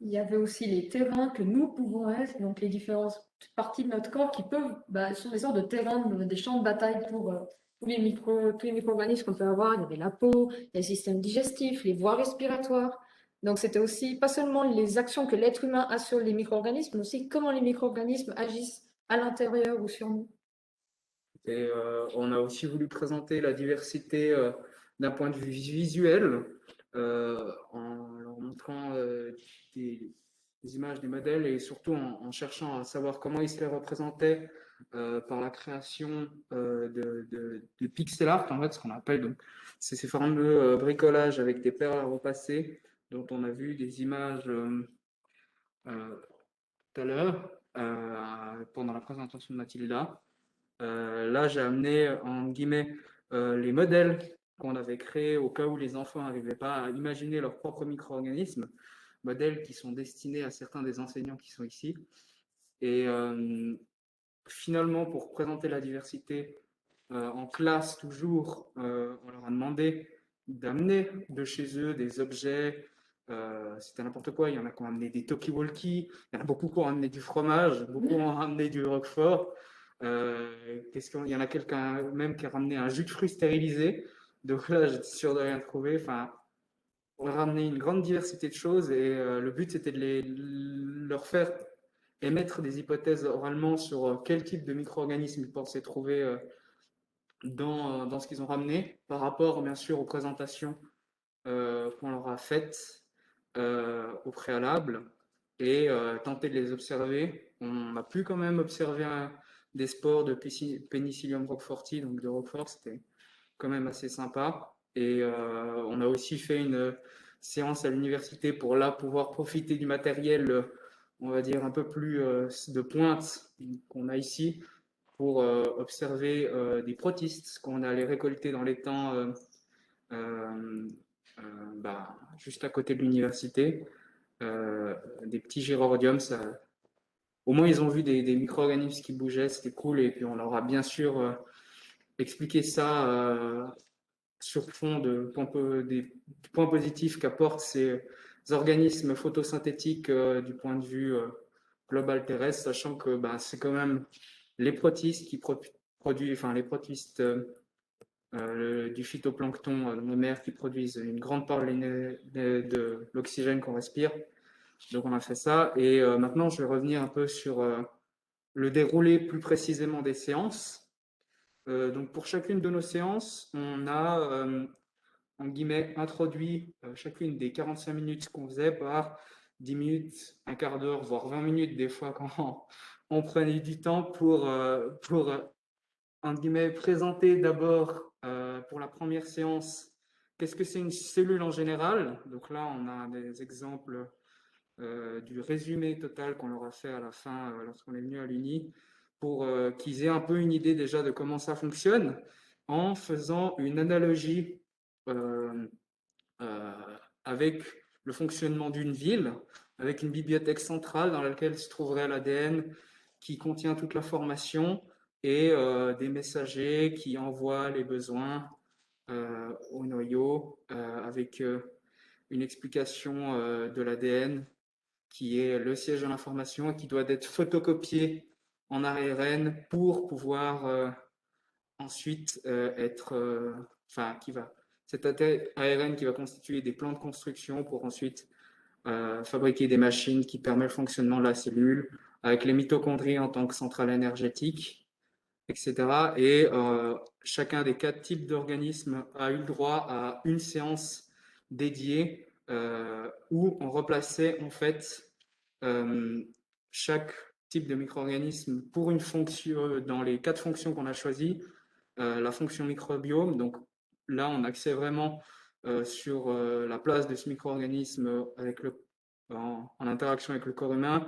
Il y avait aussi les terrains que nous pouvons être, donc les différentes parties de notre corps qui peuvent, sont des sortes de terrains, des champs de bataille pour tous les micro-organismes qu'on peut avoir. Il y avait la peau, les systèmes digestifs, les voies respiratoires. Donc c'était aussi pas seulement les actions que l'être humain a sur les micro-organismes, mais aussi comment les micro-organismes agissent à l'intérieur ou sur nous. Et on a aussi voulu présenter la diversité d'un point de vue visuel, en leur montrant des images, des modèles, et surtout en cherchant à savoir comment ils se les représentaient par la création de pixel art, en fait, ce qu'on appelle. Donc, c'est ces fameux bricolages avec des perles à repasser, dont on a vu des images tout à l'heure pendant la présentation de Mathilda. Là, j'ai amené, en guillemets, les modèles qu'on avait créés au cas où les enfants n'arrivaient pas à imaginer leurs propres micro-organismes, modèles qui sont destinés à certains des enseignants qui sont ici. Et finalement, pour présenter la diversité en classe, toujours, on leur a demandé d'amener de chez eux des objets. C'était n'importe quoi. Il y en a qui ont amené des talkie-walkie, il y en a beaucoup qui ont amené du fromage, beaucoup ont amené du roquefort. Il y en a quelqu'un même qui a ramené un jus de fruits stérilisé. Donc là, j'étais sûr de rien trouver. Enfin, on a ramené une grande diversité de choses et le but, c'était de leur faire émettre des hypothèses oralement sur quel type de micro-organismes ils pensaient trouver dans ce qu'ils ont ramené par rapport, bien sûr, aux présentations qu'on leur a faites au préalable et tenter de les observer. On a pu quand même observer des spores de Penicillium roqueforti, donc de Roquefort, c'était quand même assez sympa. Et on a aussi fait une séance à l'université pour là pouvoir profiter du matériel, on va dire, un peu plus de pointe qu'on a ici pour observer des protistes qu'on allait récolter dans les temps juste à côté de l'université. Des petits gérardiums, au moins ils ont vu des micro-organismes qui bougeaient, c'était cool. Et puis on leur a bien sûr expliqué ça sur fond des points positifs qu'apportent ces organismes photosynthétiques du point de vue global terrestre, sachant que c'est quand même les protistes qui produisent, enfin les protistes du phytoplancton dans les mers qui produisent une grande part de l'oxygène qu'on respire. Donc on a fait ça et maintenant je vais revenir un peu sur le déroulé plus précisément des séances. Donc pour chacune de nos séances, on a en guillemets introduit chacune des 45 minutes qu'on faisait par 10 minutes, un quart d'heure, voire 20 minutes des fois quand on prenait du temps pour en guillemets, présenter d'abord pour la première séance qu'est-ce que c'est une cellule en général. Donc là, on a des exemples du résumé total qu'on leur a fait à la fin lorsqu'on est venu à l'Uni, pour qu'ils aient un peu une idée déjà de comment ça fonctionne, en faisant une analogie euh, euh, avec le fonctionnement d'une ville, avec une bibliothèque centrale dans laquelle se trouverait l'ADN qui contient toute l'information et des messagers qui envoient les besoins au noyau avec une explication de l'ADN qui est le siège de l'information et qui doit être photocopié en ARN pour pouvoir ensuite enfin, cet ARN qui va constituer des plans de construction pour ensuite fabriquer des machines qui permettent le fonctionnement de la cellule avec les mitochondries en tant que centrale énergétique, etc. Et chacun des 4 types d'organismes a eu le droit à une séance dédiée où on replaçait en fait chaque type de micro-organisme pour une fonction, dans les 4 fonctions qu'on a choisies, la fonction microbiome. Donc là, on axait vraiment sur la place de ce micro-organisme en interaction avec le corps humain,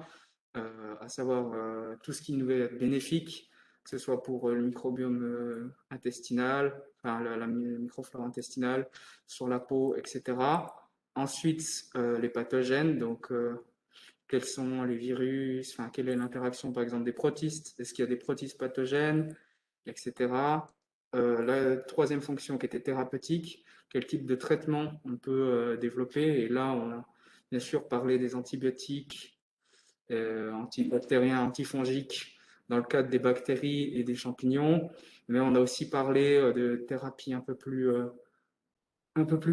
à savoir tout ce qui nous est bénéfique, que ce soit pour le microbiome intestinal, enfin la microflore intestinale, sur la peau, etc. Ensuite, les pathogènes, donc quels sont les virus, enfin, quelle est l'interaction par exemple des protistes, est-ce qu'il y a des protistes pathogènes, etc. La troisième fonction qui était thérapeutique, quel type de traitement on peut développer, et là on a bien sûr parlé des antibiotiques, antibactériens, antifongiques dans le cadre des bactéries et des champignons, mais on a aussi parlé de thérapies un peu plus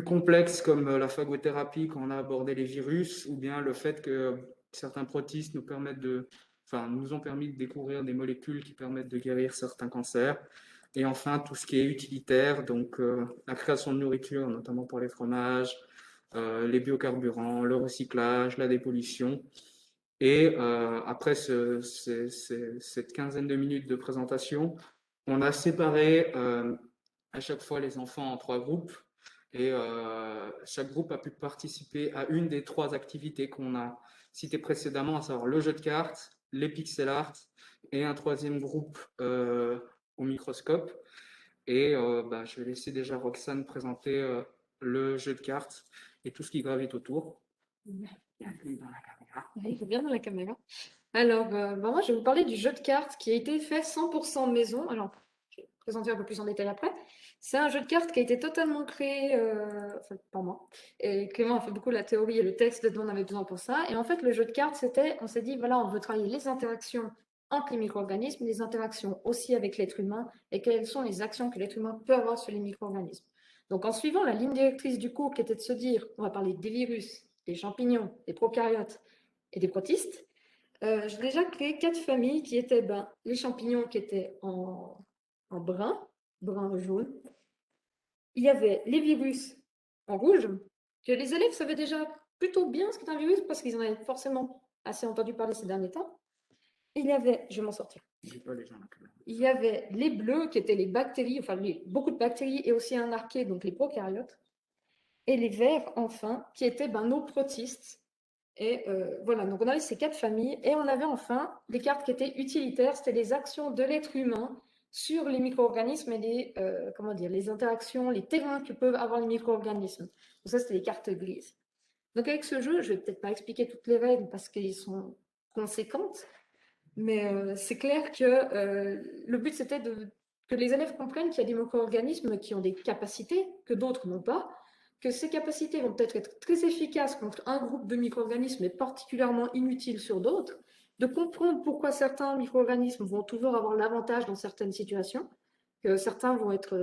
complexes comme la phagothérapie quand on a abordé les virus, ou bien le fait que certains protistes nous ont permis de découvrir des molécules qui permettent de guérir certains cancers. Et enfin, tout ce qui est utilitaire, donc la création de nourriture, notamment pour les fromages, les biocarburants, le recyclage, la dépollution. Et après cette quinzaine de minutes de présentation, on a séparé à chaque fois les enfants en 3 groupes. Et chaque groupe a pu participer à une des 3 activités qu'on a citées précédemment, à savoir le jeu de cartes, les pixel art et un 3e groupe au microscope. Et je vais laisser déjà Roxane présenter le jeu de cartes et tout ce qui gravite autour. Il faut bien dans la caméra. Alors, moi, je vais vous parler du jeu de cartes qui a été fait 100% maison. Alors, je vais présenter un peu plus en détail après. C'est un jeu de cartes qui a été totalement créé enfin, par moi. Et Clément a fait beaucoup la théorie et le texte dont on avait besoin pour ça. Et en fait, le jeu de cartes, on s'est dit, voilà, on veut travailler les interactions entre les micro-organismes, les interactions aussi avec l'être humain, et quelles sont les actions que l'être humain peut avoir sur les micro-organismes. Donc, en suivant la ligne directrice du cours qui était de se dire, on va parler des virus, des champignons, des prokaryotes et des protistes, j'ai déjà créé 4 familles qui étaient les champignons qui étaient en brun jaune. Il y avait les virus en rouge, que les élèves savaient déjà plutôt bien ce qu'est un virus parce qu'ils en avaient forcément assez entendu parler ces derniers temps. Il y avait, je vais m'en sortir. Il y avait les bleus qui étaient les bactéries, enfin beaucoup de bactéries et aussi un arché, donc les prokaryotes. Et les verts, enfin, qui étaient nos protistes. Et voilà, donc on avait ces 4 familles et on avait enfin des cartes qui étaient utilitaires, c'était les actions de l'être humain sur les micro-organismes et les interactions, les terrains que peuvent avoir les micro-organismes. Donc ça, c'était les cartes grises. Donc avec ce jeu, je vais peut-être pas expliquer toutes les règles parce qu'elles sont conséquentes, mais c'est clair que le but c'était que les élèves comprennent qu'il y a des micro-organismes qui ont des capacités que d'autres n'ont pas, que ces capacités vont peut-être être très efficaces contre un groupe de micro-organismes et particulièrement inutiles sur d'autres, de comprendre pourquoi certains micro-organismes vont toujours avoir l'avantage dans certaines situations, que certains vont être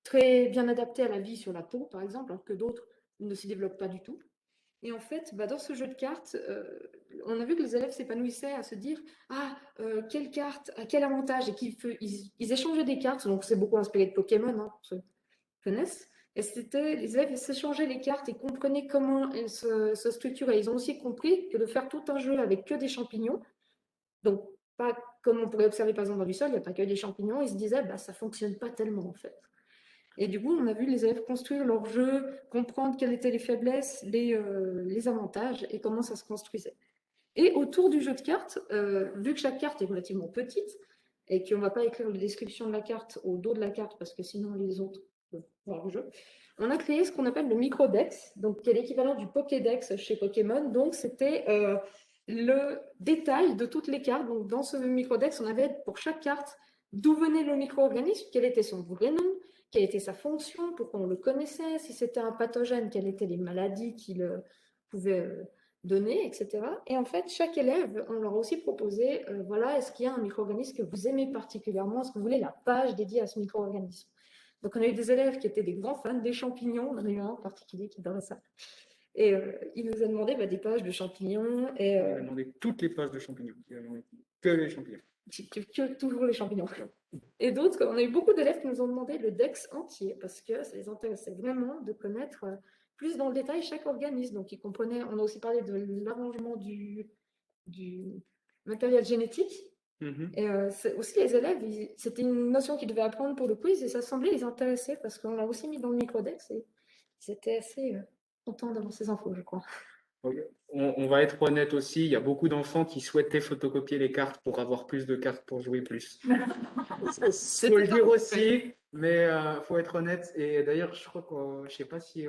très bien adaptés à la vie sur la peau, par exemple, alors que d'autres ne s'y développent pas du tout. Et en fait, dans ce jeu de cartes, on a vu que les élèves s'épanouissaient à se dire quelle carte a quel avantage, et ils échangeaient des cartes, donc c'est beaucoup inspiré de Pokémon, hein, pour ceux qui connaissent. Et les élèves s'échangeaient les cartes et comprenaient comment elles se structuraient. Ils ont aussi compris que de faire tout un jeu avec que des champignons, donc pas comme on pourrait observer par exemple dans du sol, il n'y a pas que des champignons, ils se disaient ça fonctionne pas tellement en fait. Et du coup, on a vu les élèves construire leur jeu, comprendre quelles étaient les faiblesses, les avantages et comment ça se construisait. Et autour du jeu de cartes, vu que chaque carte est relativement petite et qu'on ne va pas écrire la description de la carte au dos de la carte parce que sinon les autres peuvent voir le jeu, on a créé ce qu'on appelle le microdex, donc qui est l'équivalent du Pokédex chez Pokémon. Donc c'était le détail de toutes les cartes. Donc dans ce microdex, on avait pour chaque carte d'où venait le micro-organisme, quel était son vrai nom, quelle était sa fonction, pourquoi on le connaissait, si c'était un pathogène, quelles étaient les maladies qu'il pouvait données, etc. Et en fait, chaque élève, on leur a aussi proposé, voilà, est-ce qu'il y a un micro-organisme que vous aimez particulièrement? Est-ce que vous voulez la page dédiée à ce micro-organisme? Donc, on a eu des élèves qui étaient des grands fans des champignons. On en a eu un en particulier qui adorait ça. Et il nous a demandé des pages de champignons. Et, Il a demandé toutes les pages de champignons. Il a demandé que les champignons. toujours les champignons. Et d'autres, on a eu beaucoup d'élèves qui nous ont demandé le DEX entier parce que ça les intéressait vraiment de connaître plus dans le détail chaque organisme. Donc, ils comprenaient, on a aussi parlé de l'arrangement du matériel génétique. Et aussi, les élèves, c'était une notion qu'ils devaient apprendre pour le quiz et ça semblait les intéresser parce qu'on l'a aussi mis dans le microdex et ils étaient assez contents d'avoir ces infos, je crois. On va être honnête aussi, il y a beaucoup d'enfants qui souhaitaient photocopier les cartes pour avoir plus de cartes pour jouer plus. Faut le dire aussi, mais faut être honnête. Et d'ailleurs, je crois je sais pas si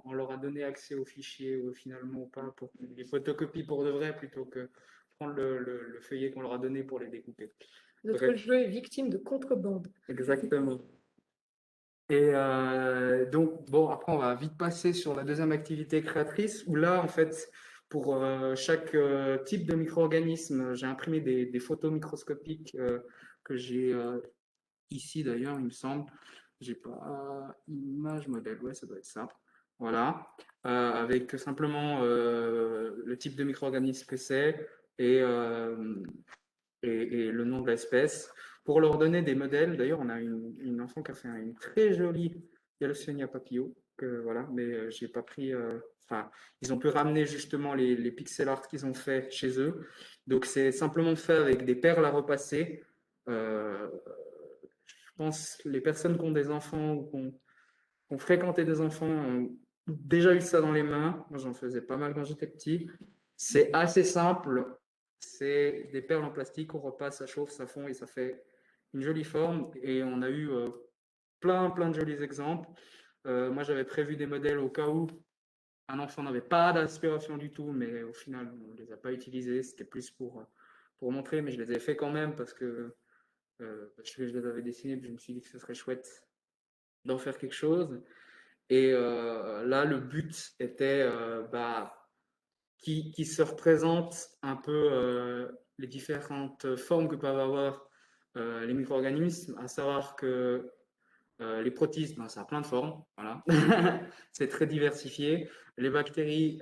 on leur a donné accès aux fichiers finalement ou pas pour les photocopies pour de vrai plutôt que prendre le feuillet qu'on leur a donné pour les découper. Notre Bref. jeu est victime de contrebande. Exactement. Et donc, bon, après, on va vite passer sur la deuxième activité créatrice, où là, en fait, pour chaque type de micro-organisme, j'ai imprimé des photos microscopiques que j'ai ici, d'ailleurs, il me semble. J'ai pas image modèle, ouais, ça doit être ça. Voilà. Avec simplement le type de micro-organisme que c'est et, et le nom de l'espèce, pour leur donner des modèles. D'ailleurs, on a une enfant qui a fait une très jolie Yellowstone papillon, que, voilà, mais j'ai pas pris. Enfin, ils ont pu ramener justement les pixel art qu'ils ont fait chez eux. Donc, c'est simplement fait avec des perles à repasser. Je pense que les personnes qui ont des enfants ou qui ont fréquenté des enfants ont déjà eu ça dans les mains. Moi, j'en faisais pas mal quand j'étais petit. C'est assez simple. C'est des perles en plastique, on repasse, ça chauffe, ça fond et ça fait une jolie forme. Et on a eu plein de jolis exemples. Moi, j'avais prévu des modèles au cas où un enfant n'avait pas d'inspiration du tout, mais au final, on ne les a pas utilisés. C'était plus pour montrer, mais je les ai fait quand même parce que je les avais dessinés, puis je me suis dit que ce serait chouette d'en faire quelque chose. Et là, le but était qui se représente un peu les différentes formes que peuvent avoir les micro-organismes, à savoir que les protistes, ça a plein de formes, voilà. C'est très diversifié. Les bactéries,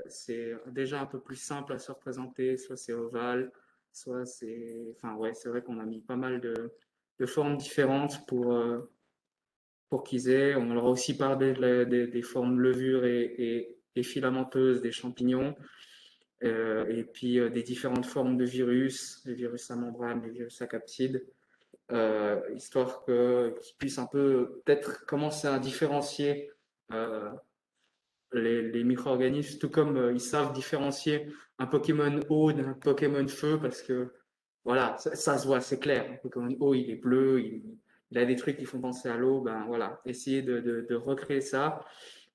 c'est déjà un peu plus simple à se représenter, soit c'est ovale, soit c'est... Enfin ouais, c'est vrai qu'on a mis pas mal de formes différentes pour qu'ils aient. On leur a aussi parlé des formes levures et filamenteuses des champignons, et puis des différentes formes de virus, les virus à membrane, les virus à capsides, histoire qu'ils puissent un peu peut-être commencer à différencier les micro-organismes, tout comme ils savent différencier un Pokémon eau d'un Pokémon feu, parce que voilà, ça se voit, c'est clair. Un Pokémon eau, il est bleu, il a des trucs qui font penser à l'eau, ben voilà, essayer de recréer ça.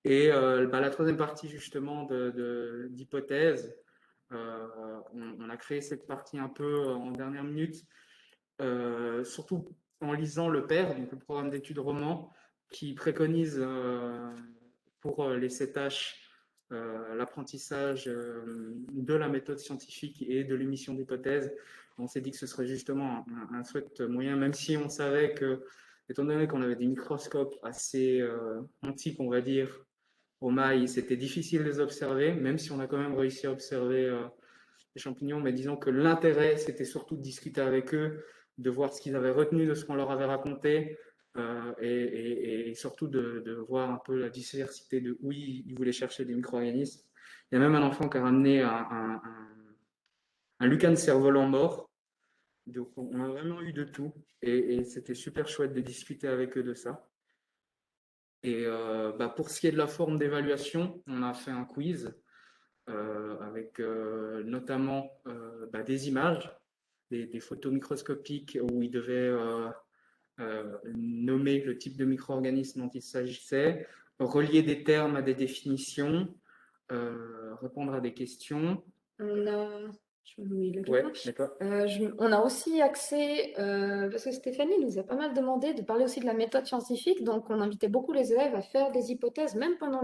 Et la troisième partie justement d'hypothèse, on a créé cette partie un peu en dernière minute, surtout en lisant le PER, donc le programme d'études roman, qui préconise pour les CETH l'apprentissage de la méthode scientifique et de l'émission d'hypothèses. On s'est dit que ce serait justement un chouette moyen, même si on savait que, étant donné qu'on avait des microscopes assez antiques, on va dire, au mailles, c'était difficile de les observer, même si on a quand même réussi à observer les champignons, mais disons que l'intérêt, c'était surtout de discuter avec eux, de voir ce qu'ils avaient retenu de ce qu'on leur avait raconté, et surtout de voir un peu la diversité de où ils voulaient chercher des micro-organismes. Il y a même un enfant qui a ramené un lucan cerf-volant mort. Donc on a vraiment eu de tout, et c'était super chouette de discuter avec eux de ça. Et pour ce qui est de la forme d'évaluation, on a fait un quiz avec notamment des images, des photos microscopiques où ils devaient nommer le type de micro-organisme dont il s'agissait, relier des termes à des définitions, répondre à des questions. On a, je me mets le Ouais, lien. d'accord. On a aussi accès, parce que Stéphanie nous a pas mal demandé de parler aussi de la méthode scientifique, donc on invitait beaucoup les élèves à faire des hypothèses, même pendant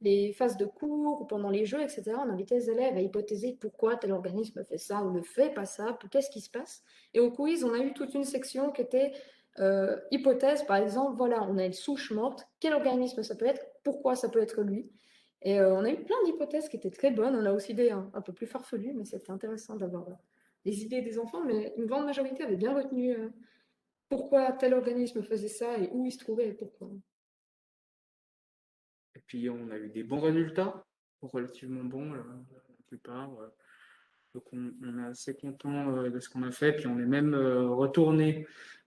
les phases de cours ou pendant les jeux, etc. On invitait les élèves à hypothéser pourquoi tel organisme fait ça ou ne fait pas ça, qu'est-ce qui se passe. Et au quiz, on a eu toute une section qui était hypothèse, par exemple, voilà, on a une souche morte, quel organisme ça peut être, pourquoi ça peut être lui. Et on a eu plein d'hypothèses qui étaient très bonnes. On a aussi des un peu plus farfelues, mais c'était intéressant d'avoir les idées des enfants. Mais une grande majorité avait bien retenu pourquoi tel organisme faisait ça et où il se trouvait et pourquoi. Et puis on a eu des bons résultats, relativement bons la plupart. Donc on est assez content de ce qu'on a fait. Puis on est même retourné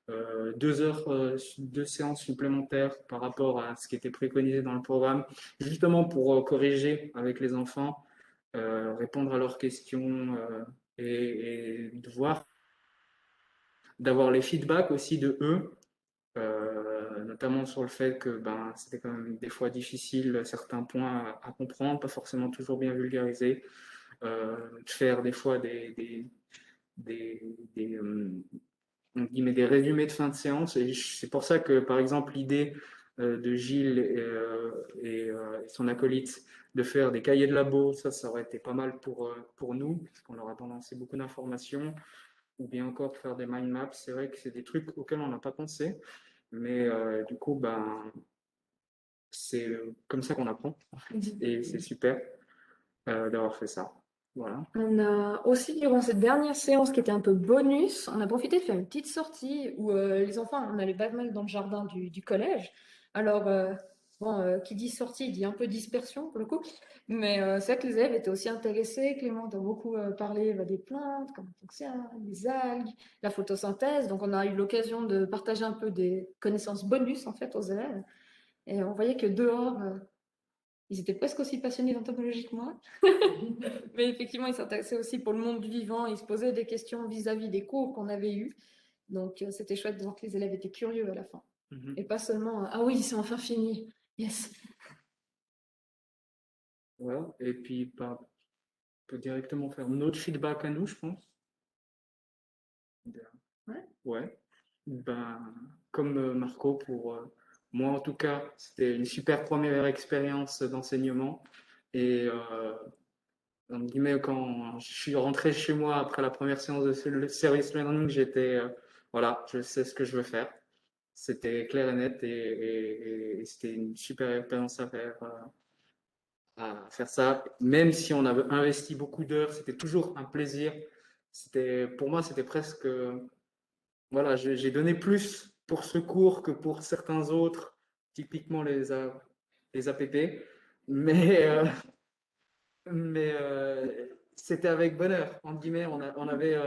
2 heures, 2 séances supplémentaires par rapport à ce qui était préconisé dans le programme, justement pour corriger avec les enfants, répondre à leurs questions et de voir, d'avoir les feedbacks aussi de eux, notamment sur le fait que c'était quand même des fois difficile certains points à comprendre, pas forcément toujours bien vulgarisés, de faire des fois on dit, mais des résumés de fin de séance. Et c'est pour ça que, par exemple, l'idée de Gilles et son acolyte de faire des cahiers de labo, ça aurait été pas mal pour nous, parce qu'on leur a balancé beaucoup d'informations, ou bien encore faire des mind maps. C'est vrai que c'est des trucs auxquels on n'a pas pensé, mais du coup, c'est comme ça qu'on apprend, et c'est super d'avoir fait ça. Voilà. On a aussi, durant cette dernière séance qui était un peu bonus, on a profité de faire une petite sortie où les enfants, on allait pas mal dans le jardin du collège. Alors, qui dit sortie, dit un peu dispersion pour le coup. Mais c'est vrai que les élèves étaient aussi intéressés. Clément a beaucoup parlé des plantes, comment ça fonctionne, des algues, la photosynthèse. Donc, on a eu l'occasion de partager un peu des connaissances bonus en fait aux élèves. Et on voyait que dehors, ils étaient presque aussi passionnés d'entomologie que moi. Mais effectivement, ils s'intéressaient aussi pour le monde du vivant. Ils se posaient des questions vis-à-vis des cours qu'on avait eus. Donc, c'était chouette de voir que les élèves étaient curieux à la fin. Et pas seulement, ah oui, c'est enfin fini. Yes. Voilà. Et puis, on peut directement faire notre feedback à nous, je pense. Ouais. Ouais. Comme Marco, pour moi en tout cas, c'était une super première expérience d'enseignement. Et entre guillemets, quand je suis rentré chez moi après la première séance de service learning, j'étais, voilà, je sais ce que je veux faire. C'était clair et net et c'était une super expérience à faire ça. Même si on avait investi beaucoup d'heures, c'était toujours un plaisir. Pour moi, c'était presque, voilà, j'ai donné plus pour ce cours que pour certains autres, typiquement les APP, mais, c'était avec bonheur. Entre guillemets, on avait,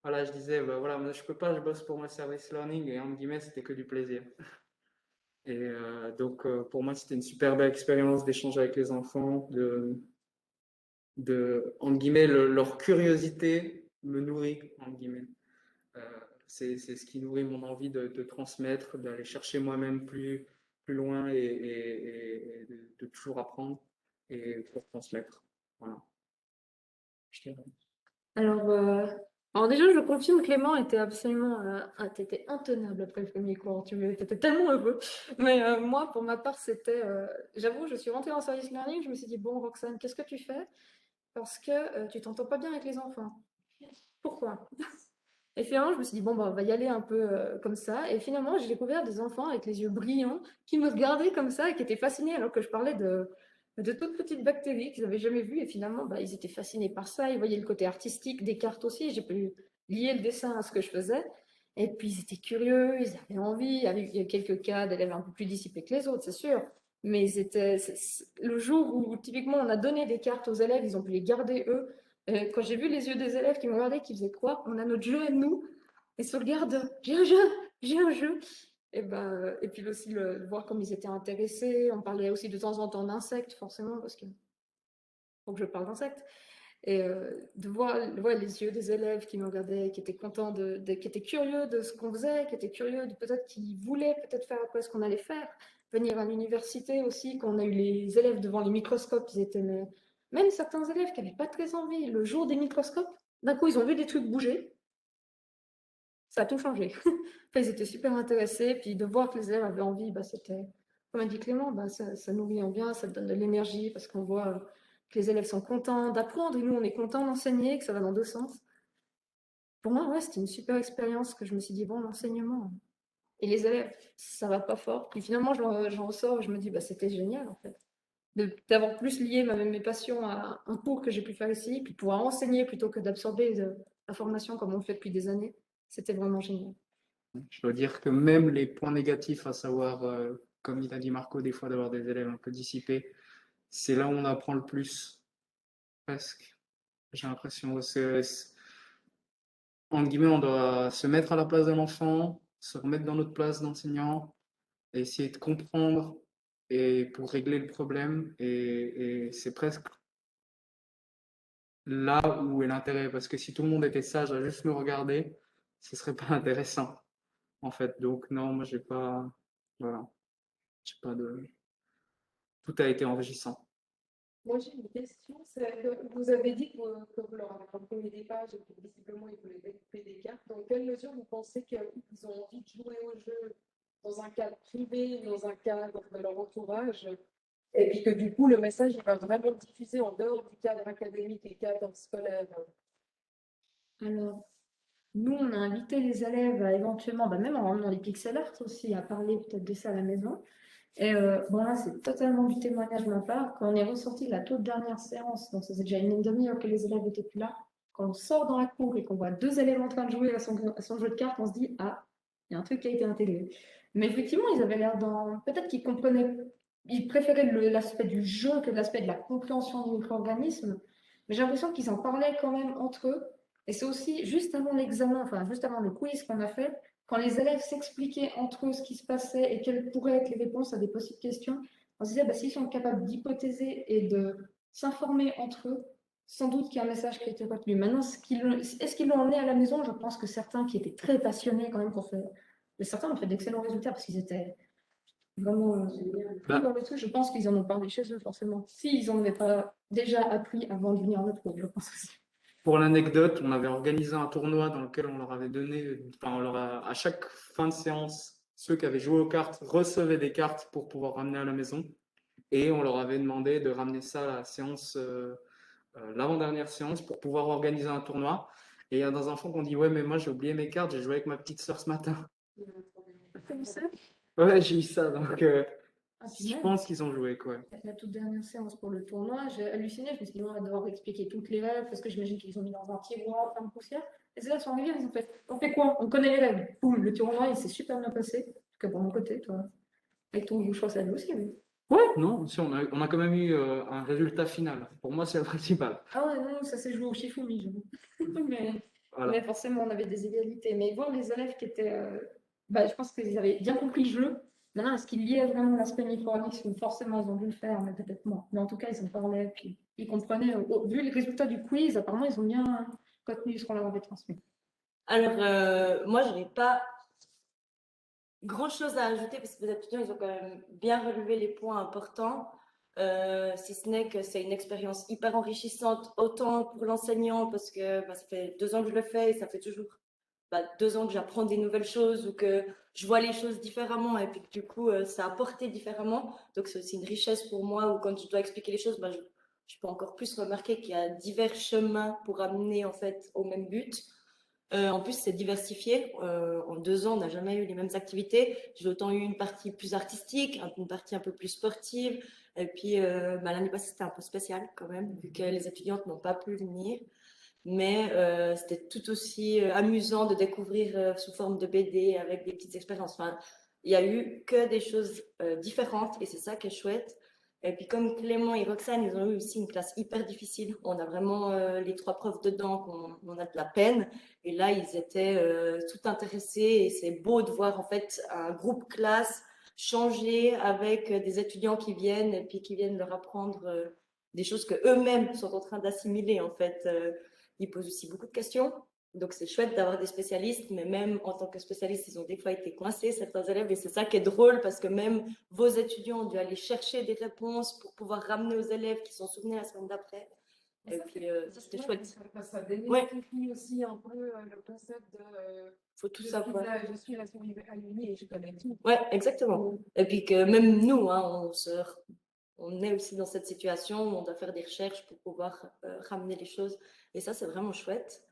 voilà, je disais, voilà, moi, je peux pas, je bosse pour mon service learning, et entre guillemets, c'était que du plaisir. Et donc, pour moi, c'était une super belle expérience d'échanger avec les enfants, entre guillemets, leur curiosité me nourrit, entre guillemets. C'est ce qui nourrit mon envie de transmettre, d'aller chercher moi-même plus loin et de toujours apprendre et pour transmettre. Voilà. Alors déjà, je confirme, Clément était absolument, t'étais intenable après le premier cours, t'étais tellement heureux. Mais moi, pour ma part, c'était, j'avoue, je suis rentrée en service learning, je me suis dit, bon, Roxane, qu'est-ce que tu fais? Parce que tu t'entends pas bien avec les enfants. Pourquoi? Et finalement, je me suis dit, bon, on va y aller un peu comme ça. Et finalement, j'ai découvert des enfants avec les yeux brillants qui me regardaient comme ça et qui étaient fascinés alors que je parlais de toutes petites bactéries qu'ils n'avaient jamais vues. Et finalement, ils étaient fascinés par ça. Ils voyaient le côté artistique des cartes aussi. J'ai pu lier le dessin à ce que je faisais. Et puis, ils étaient curieux, ils avaient envie. Il y a quelques cas d'élèves un peu plus dissipés que les autres, c'est sûr. Mais le jour où, typiquement, on a donné des cartes aux élèves, ils ont pu les garder eux. Quand j'ai vu les yeux des élèves qui me regardaient, qui faisaient quoi? On a notre jeu à nous, et se regarde, j'ai un jeu, j'ai un jeu. Et puis aussi de voir comme ils étaient intéressés. On parlait aussi de temps en temps d'insectes, forcément, parce qu'il faut que je parle d'insectes. Et de voir les yeux des élèves qui nous regardaient, qui étaient contents, qui étaient curieux de ce qu'on faisait, qui étaient curieux de peut-être qui voulaient peut-être faire après ce qu'on allait faire. Venir à l'université aussi, quand on a eu les élèves devant les microscopes, ils étaient même certains élèves qui n'avaient pas très envie. Le jour des microscopes, d'un coup, ils ont vu des trucs bouger. Ça a tout changé. Enfin, ils étaient super intéressés. Puis de voir que les élèves avaient envie, c'était, comme a dit Clément, ça nourrit en bien, ça donne de l'énergie parce qu'on voit que les élèves sont contents d'apprendre et nous, on est contents d'enseigner, que ça va dans deux sens. Pour moi, ouais, c'était une super expérience que je me suis dit, bon, l'enseignement. Et les élèves, ça va pas fort. Puis finalement, j'en ressors et je me dis, c'était génial en fait. D'avoir plus lié mes passions à un cours que j'ai pu faire ici, puis pouvoir enseigner plutôt que d'absorber la formation comme on le fait depuis des années. C'était vraiment génial. Je dois dire que même les points négatifs, à savoir, comme il a dit Marco, des fois d'avoir des élèves un peu dissipés, c'est là où on apprend le plus, presque. J'ai l'impression que entre guillemets, on doit se mettre à la place de l'enfant, se remettre dans notre place d'enseignant, et essayer de comprendre et pour régler le problème. Et c'est presque là où est l'intérêt, parce que si tout le monde était sage à juste nous regarder, ce serait pas intéressant, en fait. Donc non, moi j'ai pas, voilà, j'ai pas de, tout a été enrichissant. Moi, j'ai une question. Vous avez dit que vous leur avez imprimé des pages et que visiblement, ils voulaient découper des cartes. Dans quelle mesure vous pensez qu'ils ont envie de jouer au jeu dans un cadre privé, dans un cadre de leur entourage, et puis que du coup, le message il va vraiment diffuser en dehors du cadre académique et cadre scolaire? Alors, nous, on a invité les élèves à éventuellement, même en ramenant les pixel art aussi, à parler peut-être de ça à la maison. Et bon, là, c'est totalement du témoignage de ma part. Quand on est ressorti de la toute dernière séance, donc ça faisait déjà une demi-heure que les élèves étaient plus là, quand on sort dans la cour et qu'on voit deux élèves en train de jouer à son jeu de cartes, on se dit, ah, il y a un truc qui a été intégré. Mais effectivement, ils avaient l'air peut-être qu'ils comprenaient, ils préféraient l'aspect du jeu que l'aspect de la compréhension du micro-organisme. Mais j'ai l'impression qu'ils en parlaient quand même entre eux. Et c'est aussi juste avant l'examen, enfin juste avant le quiz qu'on a fait, quand les élèves s'expliquaient entre eux ce qui se passait et quelles pourraient être les réponses à des possibles questions, on se disait, s'ils sont capables d'hypothéser et de s'informer entre eux, sans doute qu'il y a un message qui a été retenu. Maintenant, est-ce qu'ils l'ont emmené à la maison? Je pense que certains qui étaient très passionnés quand même certains ont fait d'excellents résultats parce qu'ils étaient vraiment pris dans le truc. Je pense qu'ils en ont parlé chez eux, forcément. S'ils n'en avaient pas déjà appris avant de venir en notre cours, je pense aussi. Pour l'anecdote, on avait organisé un tournoi dans lequel on leur avait donné, enfin, à chaque fin de séance, ceux qui avaient joué aux cartes recevaient des cartes pour pouvoir ramener à la maison. Et on leur avait demandé de ramener ça à la séance, l'avant-dernière séance, pour pouvoir organiser un tournoi. Et il y a des enfants qui ont dit, ouais, mais moi j'ai oublié mes cartes, j'ai joué avec ma petite sœur ce matin. Comme ça. Ouais, j'ai eu ça, donc Puis je même, pense qu'ils ont joué, quoi. la toute dernière séance pour le tournoi, j'ai halluciné. Je me suis dit, on va devoir expliquer toutes les règles parce que j'imagine qu'ils ont mis dans un tiroir plein de poussière. Les élèves sont arrivés, ils ont fait, on fait quoi? On connaît les règles. Boum, le tournoi, il s'est super bien passé. En tout cas, pour mon côté, toi. Avec ton je crois que ça allait aussi, oui. Ouais, non, si, on a quand même eu un résultat final. Pour moi, c'est le principal. Ah ouais, non, ça s'est joué au Shifumi, j'avoue. Voilà. Mais forcément, on avait des égalités. Mais voir les élèves qui étaient. Je pense qu'ils avaient bien compris le jeu. Maintenant, est-ce qu'ils liaient vraiment l'aspect micro-organisme? Forcément, ils ont dû le faire, mais peut-être moins. Mais en tout cas, ils en parlaient, puis ils comprenaient. Vu les résultats du quiz, apparemment, ils ont bien retenu ce qu'on leur avait transmis. Alors, moi, je n'ai pas grand-chose à ajouter parce que les étudiants, ils ont quand même bien relevé les points importants. Si ce n'est que c'est une expérience hyper enrichissante, autant pour l'enseignant, parce que ça fait 2 ans que je le fais et ça fait toujours 2 ans que j'apprends des nouvelles choses ou que je vois les choses différemment et puis que du coup, ça a porté différemment. Donc, c'est aussi une richesse pour moi où quand je dois expliquer les choses, je peux encore plus remarquer qu'il y a divers chemins pour amener en fait au même but. En plus, c'est diversifié. En 2 ans, on n'a jamais eu les mêmes activités. J'ai autant eu une partie plus artistique, une partie un peu plus sportive. Et puis, l'année passée, c'était un peu spécial quand même, vu que les étudiantes n'ont pas pu venir. Mais c'était tout aussi amusant de découvrir sous forme de BD avec des petites expériences. Enfin, il n'y a eu que des choses différentes et c'est ça qui est chouette. Et puis comme Clément et Roxane, ils ont eu aussi une classe hyper difficile. On a vraiment les 3 profs dedans qu'on a de la peine. Et là, ils étaient tout intéressés. Et c'est beau de voir en fait un groupe classe changer avec des étudiants qui viennent et puis qui viennent leur apprendre des choses que eux-mêmes sont en train d'assimiler. En fait, ils posent aussi beaucoup de questions. Donc, c'est chouette d'avoir des spécialistes, mais même en tant que spécialiste, ils ont des fois été coincés, certains élèves, et c'est ça qui est drôle parce que même vos étudiants ont dû aller chercher des réponses pour pouvoir ramener aux élèves qui s'en souvenaient la semaine d'après. Et puis, ça, c'était chouette. Ça démystifie aussi un peu le concept de Faut tout savoir. je suis la souris alumni et je connais tout. Ouais, exactement. Et puis que même nous, hein, on est aussi dans cette situation où on doit faire des recherches pour pouvoir ramener les choses. Et ça, c'est vraiment chouette.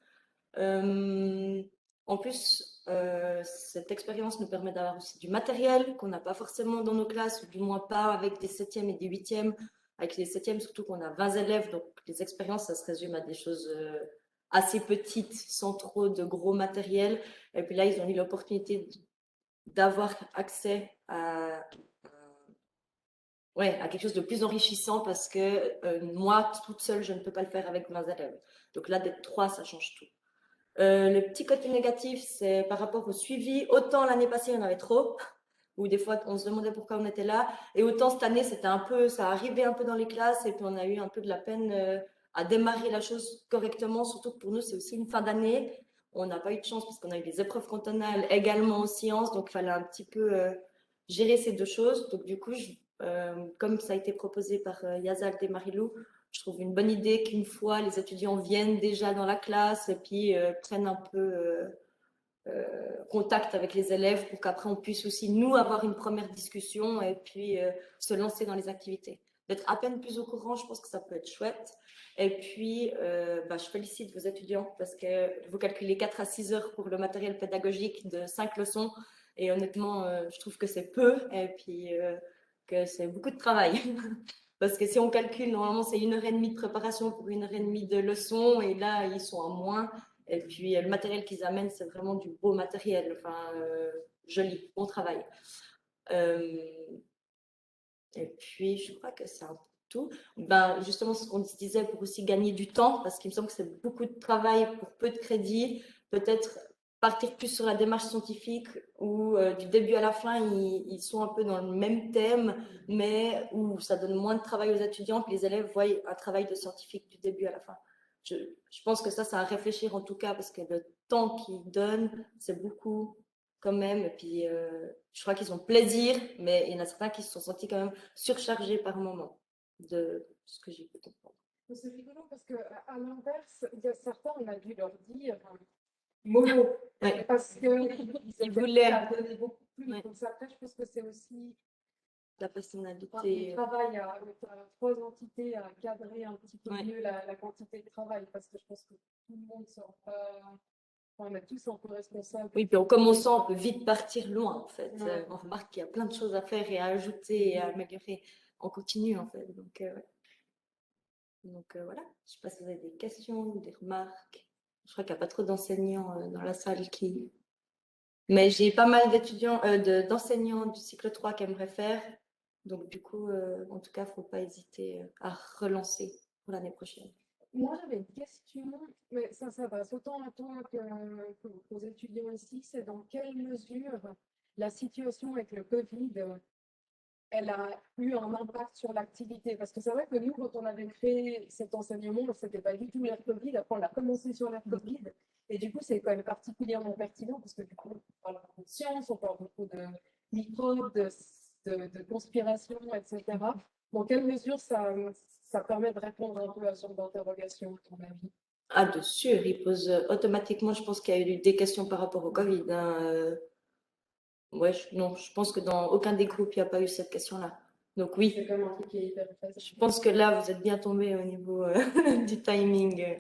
En plus, cette expérience nous permet d'avoir aussi du matériel qu'on n'a pas forcément dans nos classes, ou du moins pas avec des 7e et des 8e. Avec les 7e, surtout qu'on a 20 élèves, donc les expériences, ça se résume à des choses assez petites, sans trop de gros matériel. Et puis là, ils ont eu l'opportunité d'avoir accès à quelque chose de plus enrichissant parce que moi, toute seule, je ne peux pas le faire avec 20 élèves. Donc là, d'être 3, ça change tout. Le petit côté négatif, c'est par rapport au suivi. Autant l'année passée, il y en avait trop, où des fois, on se demandait pourquoi on était là. Et autant cette année, c'était un peu, ça arrivait un peu dans les classes et puis on a eu un peu de la peine à démarrer la chose correctement. Surtout que pour nous, c'est aussi une fin d'année. On n'a pas eu de chance parce qu'on a eu des épreuves cantonales également en sciences. Donc, il fallait un petit peu gérer ces deux choses. Donc, du coup, comme ça a été proposé par Yazak et Marilou, je trouve une bonne idée qu'une fois les étudiants viennent déjà dans la classe et puis prennent un peu contact avec les élèves pour qu'après on puisse aussi nous avoir une première discussion et puis se lancer dans les activités. D'être à peine plus au courant, je pense que ça peut être chouette. Et puis, je félicite vos étudiants parce que vous calculez 4 à 6 heures pour le matériel pédagogique de 5 leçons. Et honnêtement, je trouve que c'est peu et puis que c'est beaucoup de travail. Parce que si on calcule, normalement, c'est 1h30 de préparation pour 1h30 de leçons, et là, ils sont à moins. Et puis, le matériel qu'ils amènent, c'est vraiment du beau matériel, enfin, joli, bon travail. Et puis, je crois que c'est un peu tout. Justement, ce qu'on se disait pour aussi gagner du temps, parce qu'il me semble que c'est beaucoup de travail pour peu de crédit, peut-être partir plus sur la démarche scientifique où du début à la fin, ils sont un peu dans le même thème, mais où ça donne moins de travail aux étudiants, que les élèves voient un travail de scientifique du début à la fin. Je pense que ça à réfléchir en tout cas, parce que le temps qu'ils donnent, c'est beaucoup quand même. Et puis, je crois qu'ils ont plaisir, mais il y en a certains qui se sont sentis quand même surchargés par moment, de ce que j'ai pu comprendre. C'est rigolo parce qu'à l'inverse, il y a certains, on a dû leur dire mollo, Ouais. parce qu'ils voulaient donner beaucoup plus. Ouais. Donc ça, après, je pense que c'est aussi La personnalité. un travail à 3 entités à cadrer un petit peu Ouais. mieux la quantité de travail, parce que je pense que tout le monde sort pas. Enfin, on est tous un peu responsables. Oui, puis en commençant, on peut vite partir loin, en fait. Ouais. On remarque qu'il y a plein de choses à faire et à ajouter et à améliorer. On continue, en fait. Donc voilà. Je ne sais pas si vous avez des questions ou des remarques. Je crois qu'il n'y a pas trop d'enseignants dans la salle qui... Mais j'ai pas mal d'étudiants, d'enseignants du cycle 3 qui aimeraient faire. Donc du coup, en tout cas, il ne faut pas hésiter à relancer pour l'année prochaine. Moi, j'avais une question, mais ça s'adresse autant à toi qu'aux étudiants ici. C'est dans quelle mesure la situation avec le Covid, elle a eu un impact sur l'activité? Parce que c'est vrai que nous, quand on avait créé cet enseignement, ce n'était pas du tout l'ère Covid. Après, on a commencé sur l'ère Covid. Et du coup, c'est quand même particulièrement pertinent parce que du coup, on parle beaucoup de science, on parle beaucoup de microbes, de conspiration, etc. Dans quelle mesure ça permet de répondre un peu à ce genre d'interrogation, à ton avis? Ah, de sûr, il pose automatiquement, je pense qu'il y a eu des questions par rapport au Covid. Ouais, non, je pense que dans aucun des groupes, il n'y a pas eu cette question-là. Donc oui, C'est comme un truc qui est hyper facile. je pense que là, vous êtes bien tombé au niveau du timing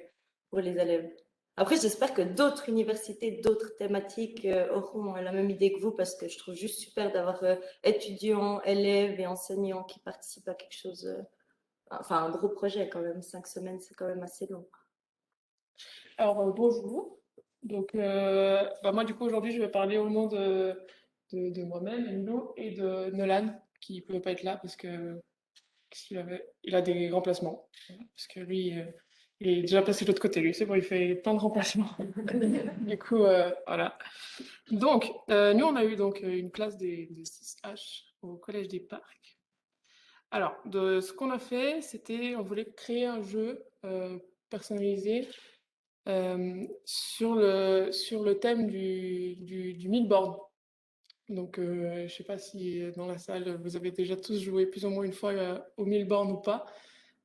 pour les élèves. Après, j'espère que d'autres universités, d'autres thématiques auront la même idée que vous, parce que je trouve juste super d'avoir étudiants, élèves et enseignants qui participent à quelque chose, enfin un gros projet quand même. 5 semaines, c'est quand même assez long. Alors, bonjour. Donc, moi, du coup, aujourd'hui, je vais parler au nom de moi-même, Emilou, et de Nolan, qui ne peut pas être là parce que qu'est-ce qu'il avait? Il a des remplacements. Parce que lui, il est déjà passé de l'autre côté, lui. C'est bon, il fait plein de remplacements. Du coup, voilà. Donc, nous, on a eu donc une classe des 6H au Collège des Parcs. Alors, de ce qu'on a fait, c'était, on voulait créer un jeu personnalisé sur le thème du Milboard. Donc, je ne sais pas si dans la salle, vous avez déjà tous joué plus ou moins une fois au Milboard ou pas.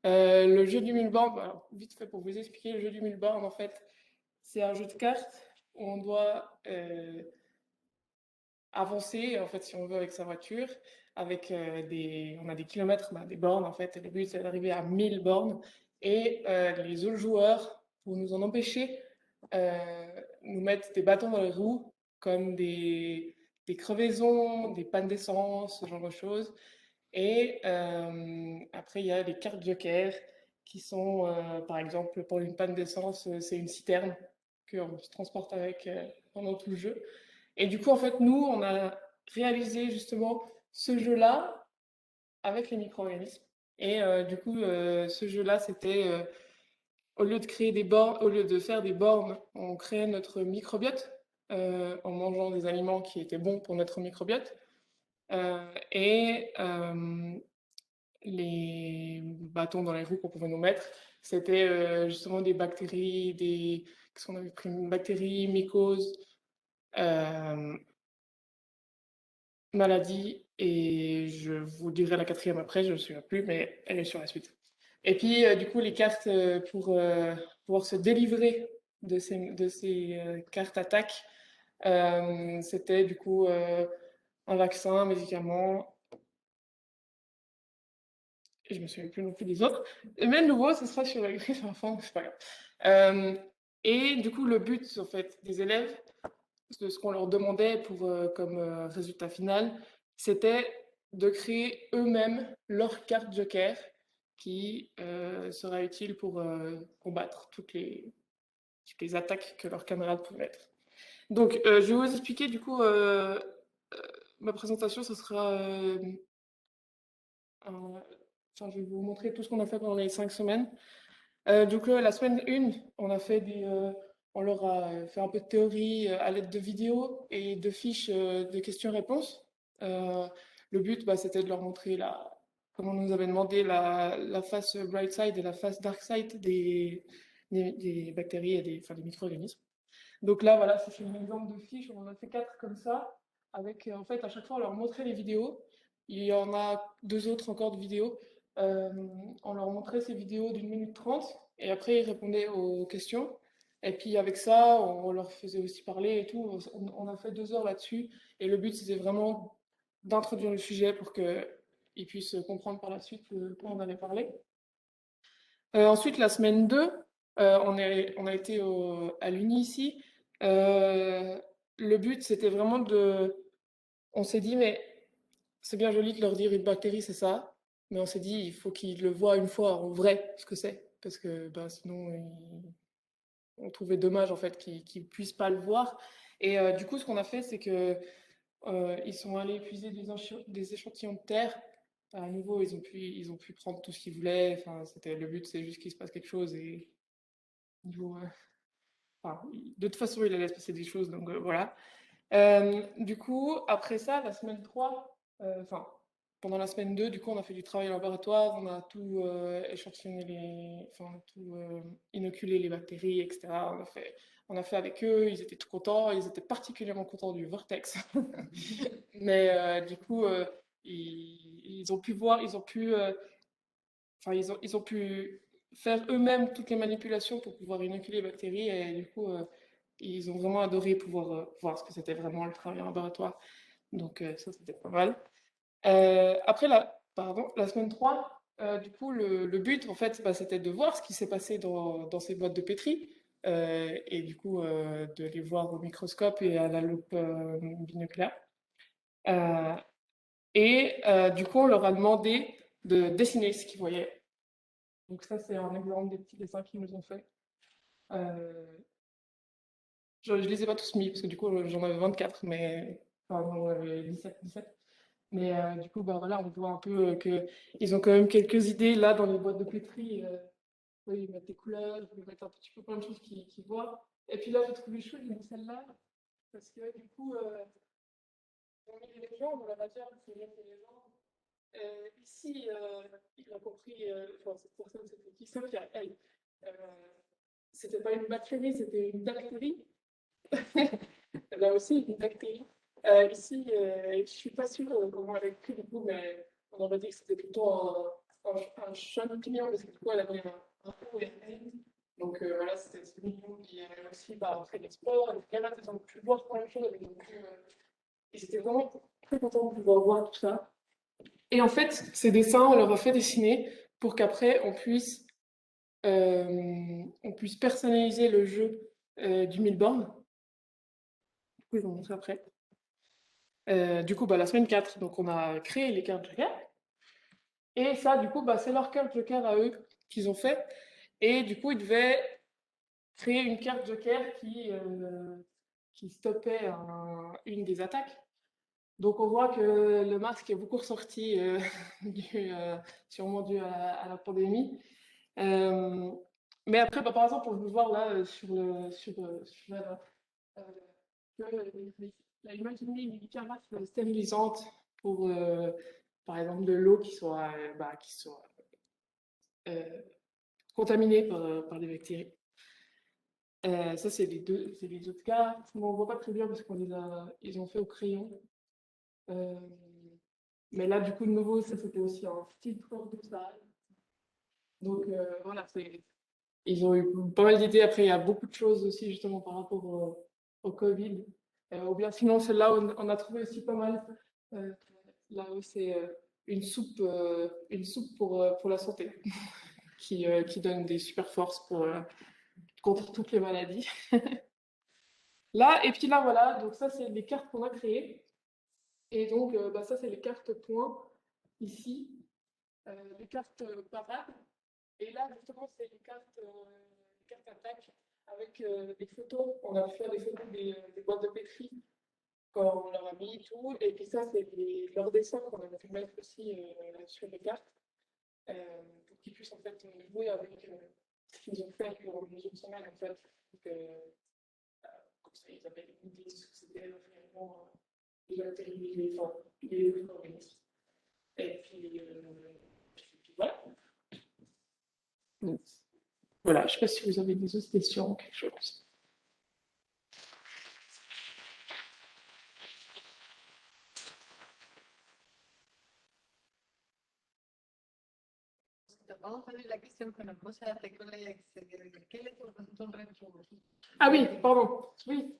Le jeu du Milboard, alors, vite fait pour vous expliquer, le jeu du Milboard, en fait, c'est un jeu de cartes où on doit avancer, en fait, si on veut, avec sa voiture, avec on a des kilomètres, des bornes, en fait, et le but, c'est d'arriver à 1000 bornes, et les autres joueurs, pour nous en empêcher, nous mettent des bâtons dans les roues, comme des crevaisons, des pannes d'essence, ce genre de choses. Et après, il y a les cartes Joker, qui sont, par exemple, pour une panne d'essence, c'est une citerne qu'on se transporte avec pendant tout le jeu. Et du coup, en fait, nous, on a réalisé justement ce jeu-là avec les micro-organismes. Et du coup, ce jeu-là, c'était, au lieu de créer des bornes, au lieu de faire des bornes, on créait notre microbiote en mangeant des aliments qui étaient bons pour notre microbiote. Et les bâtons dans les roues qu'on pouvait nous mettre, c'était justement des bactéries, qu'est-ce qu'on avait pris? Bactéries, mycoses, maladies, et je vous dirai la quatrième après, je ne me souviens plus, mais elle est sur la suite. Et puis, du coup, les cartes pour pouvoir se délivrer de ces cartes attaques, c'était du coup un vaccin, un médicament, et je me souviens plus non plus des autres. Mais de nouveau, ce sera sur la grille de l'enfant, c'est pas grave. Et du coup, le but, en fait, des élèves, de ce qu'on leur demandait comme résultat final, c'était de créer eux-mêmes leur carte Joker qui sera utile pour combattre toutes les attaques que leurs camarades pouvaient être. Donc, je vais vous expliquer du coup ma présentation, ce sera enfin, je vais vous montrer tout ce qu'on a fait pendant les 5 semaines. Donc, la semaine 1, on leur a fait un peu de théorie à l'aide de vidéos et de fiches de questions-réponses. Le but, c'était de leur montrer, comme on nous avait demandé, la face bright side et la face dark side des bactéries et des micro-organismes. Donc là, voilà, c'est un exemple de fiche. On en a fait 4 comme ça, avec en fait à chaque fois on leur montrait les vidéos. Il y en a 2 autres encore de vidéos. On leur montrait ces vidéos d'1 minute 30 et après ils répondaient aux questions. Et puis avec ça, on leur faisait aussi parler et tout. On a fait 2 heures là-dessus. Et le but, c'était vraiment d'introduire le sujet pour qu'ils puissent comprendre par la suite de quoi on allait parler. Ensuite, la semaine 2, on a été à l'Uni ici. Le but, c'était vraiment on s'est dit, mais c'est bien joli de leur dire une bactérie, c'est ça, mais on s'est dit, il faut qu'ils le voient une fois en vrai, ce que c'est, parce que sinon, on trouvait dommage en fait qu'ils puissent pas le voir. Et du coup, ce qu'on a fait, c'est que ils sont allés épuiser des échantillons de terre. À nouveau, ils ont pu prendre tout ce qu'ils voulaient. Enfin, le but, c'est juste qu'il se passe quelque chose et enfin, de toute façon, il allait se passer des choses, donc voilà. Du coup, après ça, la semaine 3, pendant la semaine 2, du coup, on a fait du travail en laboratoire, on a tout échantillonné, tout inoculé les bactéries, etc. On a fait avec eux, ils étaient tout contents, ils étaient particulièrement contents du vortex. Mais du coup, ils ont pu voir, ils ont pu faire eux-mêmes toutes les manipulations pour pouvoir inoculer les bactéries et du coup, ils ont vraiment adoré pouvoir voir ce que c'était vraiment le travail en laboratoire. Donc ça, c'était pas mal. Après, la semaine 3, du coup, le but, en fait, c'était de voir ce qui s'est passé dans ces boîtes de pétri et du coup, de les voir au microscope et à la loupe binoculaire. Du coup, on leur a demandé de dessiner ce qu'ils voyaient. Donc ça, c'est un exemple des petits dessins qu'ils nous ont fait. Je ne les ai pas tous mis, parce que du coup, j'en avais 24, mais... Pardon, 17. Mais du coup, bah, voilà, on voit un peu qu'ils ont quand même quelques idées là dans les boîtes de pétri. Oui, ils mettent des couleurs, ils mettent un petit peu plein de choses qu'ils voient. Et puis là, j'ai trouvé chouette de celle-là, parce que du coup, ils ont mis des légendes dans la matière, c'est bien des légendes. Ici, il a compris, enfin, cette personne, c'était qui? Sophia, elle. Euh, C'était pas une bactérie, c'était une bactérie. Là aussi, une bactérie. Ici, je suis pas sûre comment elle a écrit du coup, mais on aurait dit que c'était plutôt un champignon, parce que du coup, elle avait un O et un N. Donc voilà, c'était ce mignon qui a aussi fait des sports, etc. Ils ont pu voir plein de choses. Donc, ils étaient vraiment très contents de pouvoir voir tout ça. Et en fait, ces dessins, on leur a fait dessiner pour qu'après, on puisse personnaliser le jeu du Milborn. Du coup, je vous montrer après. Du coup, bah, la semaine 4, donc on a créé les cartes Joker. Et ça, du coup, bah, c'est leur carte Joker à eux qu'ils ont fait. Et du coup, ils devaient créer une carte Joker qui stoppait une des attaques. Donc on voit que le masque est beaucoup ressorti, sûrement dû à la pandémie. Euh, mais après, bah, par exemple, on peut voir là euh, il a imaginé une carafe stérilisante pour, par exemple, de l'eau qui soit euh, contaminée par des bactéries. Ça, c'est les autres cas. On ne voit pas très bien parce ils ont fait au crayon. Euh, mais là, du coup, de nouveau, ça, c'était aussi un filtre de ça. Donc, voilà, ils ont eu pas mal d'idées. Après, il y a beaucoup de choses aussi, justement, par rapport au Covid. Ou bien sinon, celle-là, on a trouvé aussi pas mal. Euh, Là où c'est une soupe pour la santé, qui donne des super forces contre toutes les maladies. Là, et puis là, voilà, donc ça, c'est les cartes qu'on a créées. Et donc, bah, ça, c'est les cartes points, ici, les cartes parades. Et là, justement, c'est les cartes attaque avec des photos. On a pu faire des photos des boîtes de pétri quand on leur a mis tout. Et puis ça, c'est leurs dessins qu'on a pu mettre aussi sur les cartes. Pour qu'ils puissent en fait jouer avec ce qu'ils ont fait durant les autres semaines en fait. Donc, comme ça, ils avaient une idée de ce que c'était réellement la télé, enfin, les organismes. Et puis voilà. Donc, voilà, je ne sais pas si vous avez des autres questions ou quelque chose. Tu n'as pas entendu la question qu'on a posée à tes collègues, c'est quelle est ton réponse? Ah oui, pardon. Oui,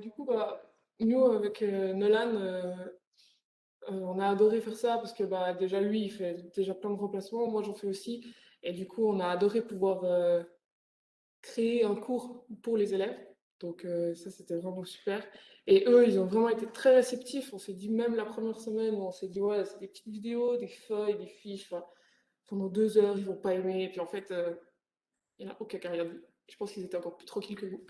du coup, bah, nous, avec Nolan, on a adoré faire ça parce que bah, déjà, lui, il fait déjà plein de remplacements. Moi, j'en fais aussi. Et du coup, on a adoré pouvoir créer un cours pour les élèves. Donc, ça, c'était vraiment super. Et eux, ils ont vraiment été très réceptifs. On s'est dit, même la première semaine, on s'est dit, ouais, c'est des petites vidéos, des feuilles, des fiches. Enfin, pendant 2 heures, ils vont pas aimer. Et puis, en fait, il n'y en a aucun qui a rien dit. Je pense qu'ils étaient encore plus tranquilles que vous.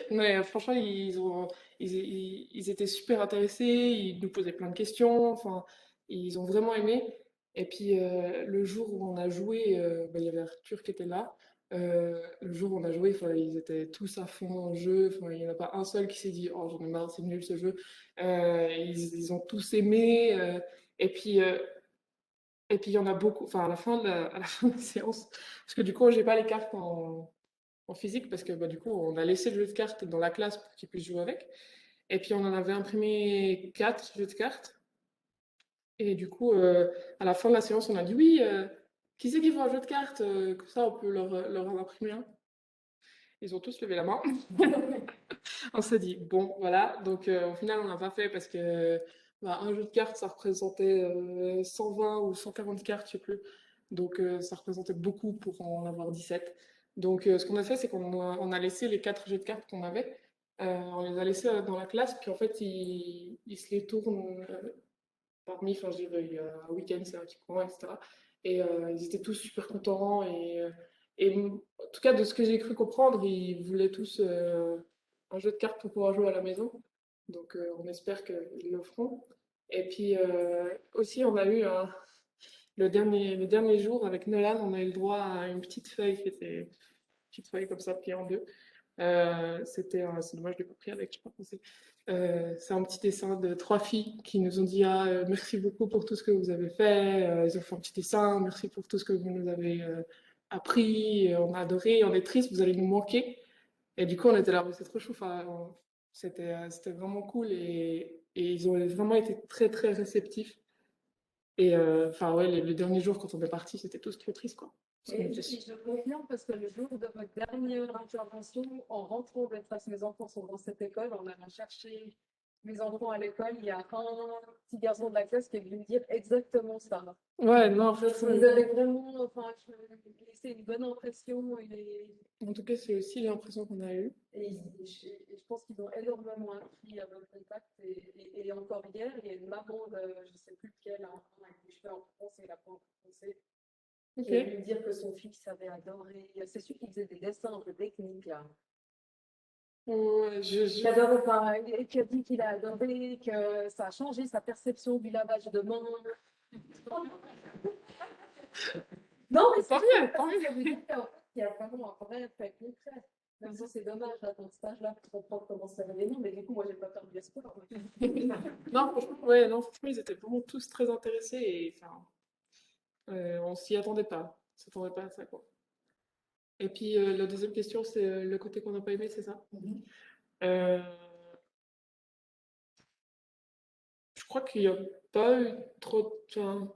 Mais franchement, ils étaient super intéressés, ils nous posaient plein de questions, enfin, ils ont vraiment aimé. Et puis le jour où on a joué, bah, il y avait Arthur qui était là. Le jour où on a joué, enfin, ils étaient tous à fond dans le jeu. Enfin, il n'y en a pas un seul qui s'est dit «Oh, j'en ai marre, c'est nul ce jeu». Ils ont tous aimé. Et puis, euh, et puis il y en a beaucoup, enfin à la fin de la séance, parce que du coup, j'ai pas les cartes en physique parce que bah, du coup, on a laissé le jeu de cartes dans la classe pour qu'ils puissent jouer avec. Et puis, on en avait imprimé 4 jeux de cartes. Et du coup, à la fin de la séance, on a dit oui, qui c'est qui veut un jeu de cartes? Comme ça, on peut leur en imprimer un. Ils ont tous levé la main. On s'est dit, bon, voilà. Donc, au final, on n'a pas fait parce que bah, un jeu de cartes, ça représentait 120 ou 140 cartes, je sais plus. Donc, ça représentait beaucoup pour en avoir 17. Donc, ce qu'on a fait, c'est on a laissé les 4 jeux de cartes qu'on avait. On les a laissés dans la classe, puis en fait, ils se les tournent parmi, enfin, je dirais, il y a un week-end, c'est un petit coin, etc. Et ils étaient tous super contents. En tout cas, de ce que j'ai cru comprendre, ils voulaient tous un jeu de cartes pour pouvoir jouer à la maison. Donc, on espère qu'ils le feront. Et puis aussi, on a eu le dernier jour avec Nolan, on a eu le droit à une petite feuille qui était une petite feuille comme ça, pliée en deux. C'est dommage, je l'ai pas pris avec, je sais pas pensé. C'est un petit dessin de 3 filles qui nous ont dit merci beaucoup pour tout ce que vous avez fait. Ils ont fait un petit dessin, merci pour tout ce que vous nous avez appris. On a adoré, on est triste, vous allez nous manquer. Et du coup, on était là, c'est trop chou. Enfin, c'était vraiment cool et ils ont vraiment été très très réceptifs. Et enfin, ouais, les derniers jours quand on est parti, c'était tous trop triste, quoi. Parce qu'on Et était- je confirme parce que le jour de votre dernière intervention, en rentrant de trace, mes enfants sont dans cette école, on allant chercher mes enfants à l'école, il y a un petit garçon de la classe qui est venu me dire exactement ça. Ouais, non, en Vous fait, avez vraiment laissé une bonne impression en tout cas, c'est aussi l'impression qu'on a eue. et je pense qu'ils ont énormément appris à votre contact. Et encore hier, il y a une maman de, je ne sais plus lequel, hein, avec les cheveux en français, la peau en français, Ok. qui est venu me dire que son fils avait adoré. C'est sûr qu'il faisait des dessins un peu techniques, là. Ouais, Il adore, enfin, qui a dit qu'il a adoré, que ça a changé sa perception du lavage de main. Non, mais Tant c'est mieux, tant mieux. ça veut dire qu'en fait, il y a vraiment un vrai effet concret. Même si c'est dommage, là, ton stage-là, pour comprendre comment ça va non, mais du coup, moi, j'ai pas perdu espoir. Non, franchement, ouais, non, franchement, ils étaient vraiment tous très intéressés et enfin, on s'y attendait pas. On s'attendait pas à ça, quoi. Et puis, la deuxième question, c'est le côté qu'on n'a pas aimé, c'est ça? Euh, je crois qu'il n'y a pas eu trop de... enfin,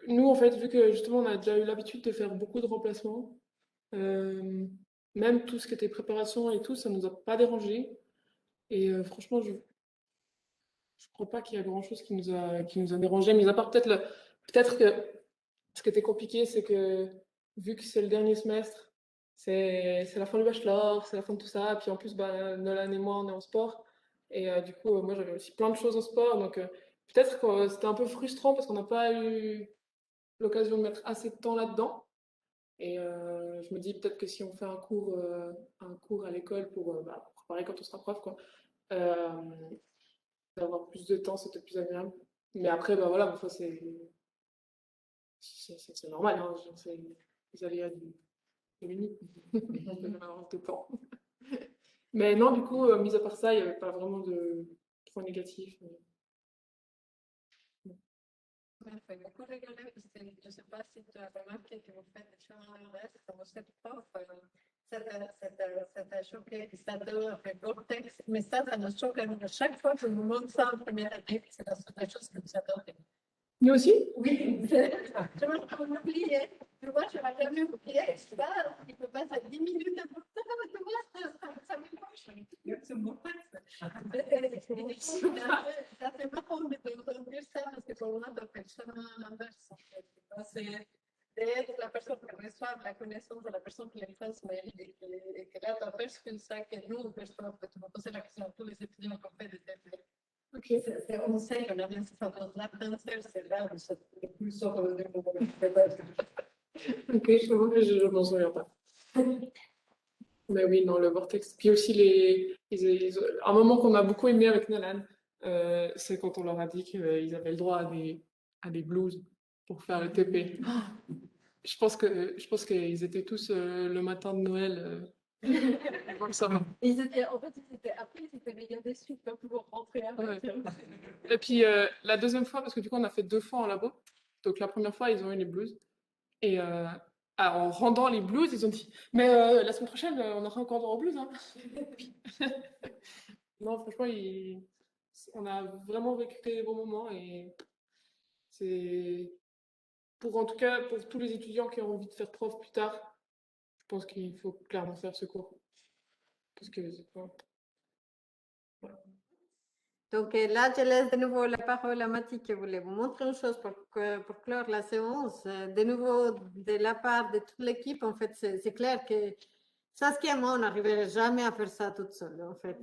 nous, en fait, vu que justement, on a déjà eu l'habitude de faire beaucoup de remplacements, euh, même tout ce qui était préparation et tout, ça nous a pas dérangé. Et franchement, je crois pas qu'il y a grand-chose qui nous a dérangé, mis à part peut-être que ce qui était compliqué, c'est que vu que c'est le dernier semestre, c'est la fin du bachelor, c'est la fin de tout ça, puis en plus, bah, Nolan et moi, on est en sport, et du coup, moi, j'avais aussi plein de choses en sport, donc peut-être que c'était un peu frustrant parce qu'on n'a pas eu l'occasion de mettre assez de temps là-dedans, et je me dis peut-être que si on fait un cours à l'école pour préparer quand on sera prof, quoi, euh, d'avoir plus de temps, c'était plus agréable. Mais après, bah voilà, parfois c'est normal, hein, c'est les aléas du métier. On peut jamais avoir de temps. Mais non, du coup, mis à part ça, il n'y avait pas vraiment de points négatifs. Me fait beaucoup rigoler parce que je ne sais pas si tu as remarqué que vous faites des choses à l'inverse, comme cette prof, ça t'a choqué, ça t'a fait Gore-Tex, mais ça nous choque à chaque fois que je vous montre ça en première année, c'est la seule chose que vous adorez. Nous aussi? Oui, je m'en oublié. Tu vois, je ne l'ai jamais oublié. Je sais pas, il peut passer 10 minutes pour ça, tu vois, ça m'émoche. C'est bon. Ça fait marrant de dire ça parce que pour moi, la personne à l'inverse, en fait. C'est d'être la personne qui reçoit la connaissance de la personne qui les transmet et que là, tu aperçois ça que nous, on perçoit. Tu vas poser la question à tous les étudiants qu'on fait des TP. Ok. On sait qu'on a bien cette la danseuse, c'est là où c'est le plus sur le Ok, je m'en souviens pas. Mais oui, non, le vortex. Puis aussi, un moment qu'on a beaucoup aimé avec Nolan, c'est quand on leur a dit qu'ils avaient le droit à des blues pour faire le TP. Je pense qu'ils étaient tous le matin de Noël. Donc ça va. Après, ils étaient méga déçus de ne pas pouvoir rentrer Ouais. avec. Et puis la deuxième fois, parce que du coup on a fait 2 fois en labo, donc la première fois ils ont eu les blues, et en rendant les blues, ils ont dit mais la semaine prochaine on aura encore droit aux blues, hein. Non, franchement, on a vraiment vécu des bons moments et c'est en tout cas pour tous les étudiants qui ont envie de faire prof plus tard, je pense qu'il faut clairement faire ce cours parce que c'est pas... Donc là, je laisse de nouveau la parole à Mathilde qui voulait vous montrer une chose pour clore la séance. De nouveau, de la part de toute l'équipe, en fait, c'est clair que Saskia et moi, on n'arriverait jamais à faire ça toute seule, en fait.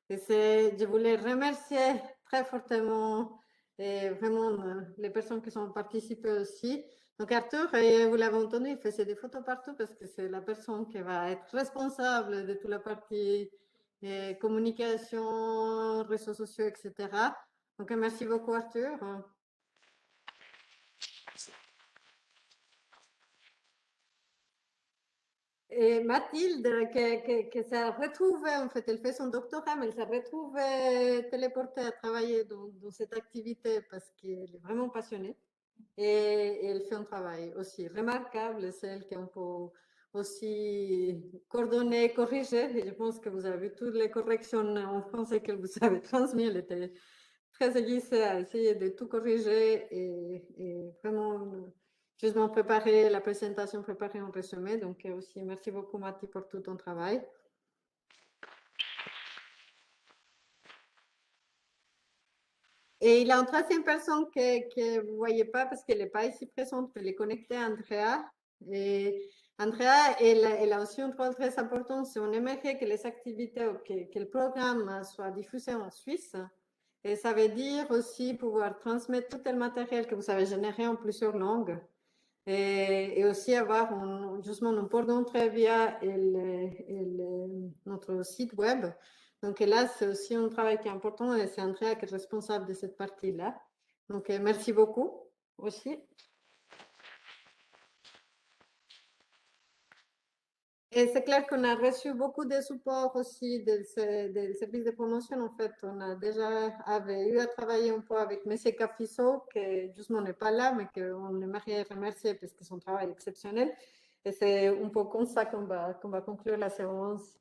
Je voulais remercier très fortement et vraiment les personnes qui ont participé aussi. Donc Arthur, vous l'avez entendu, il faisait des photos partout parce que c'est la personne qui va être responsable de toute la partie communication, réseaux sociaux, etc. Donc, merci beaucoup, Arthur. Et Mathilde, que s'est retrouvée, en fait, elle fait son doctorat, mais elle s'est retrouvée téléportée à travailler dans cette activité parce qu'elle est vraiment passionnée. Et elle fait un travail aussi remarquable, c'est elle qu'on peut aussi coordonner, corriger. Et je pense que vous avez vu toutes les corrections en français qu'elle vous avait transmises. Elle était très aiguisée à essayer de tout corriger et vraiment justement préparer la présentation, préparer un résumé. Donc aussi, merci beaucoup Mathilde pour tout ton travail. Et il y a une troisième personne que vous ne voyez pas parce qu'elle n'est pas ici présente, elle est connectée à Andrea. Et Andrea, elle a aussi un rôle très important. Si on aimerait que les activités ou que le programme soit diffusé en Suisse, et ça veut dire aussi pouvoir transmettre tout le matériel que vous avez généré en plusieurs langues. Et aussi avoir justement un port d'entrée via notre site web. Donc là, c'est aussi un travail qui est important et c'est Andrea qui est responsable de cette partie-là. Donc merci beaucoup aussi. Et c'est clair qu'on a reçu beaucoup de support aussi des services de promotion. En fait, on a déjà eu à travailler un peu avec M. Cafisso, qui justement n'est pas là, mais qu'on aimerait remercier parce que son travail est exceptionnel. Et c'est un peu comme ça qu'on va conclure la séance.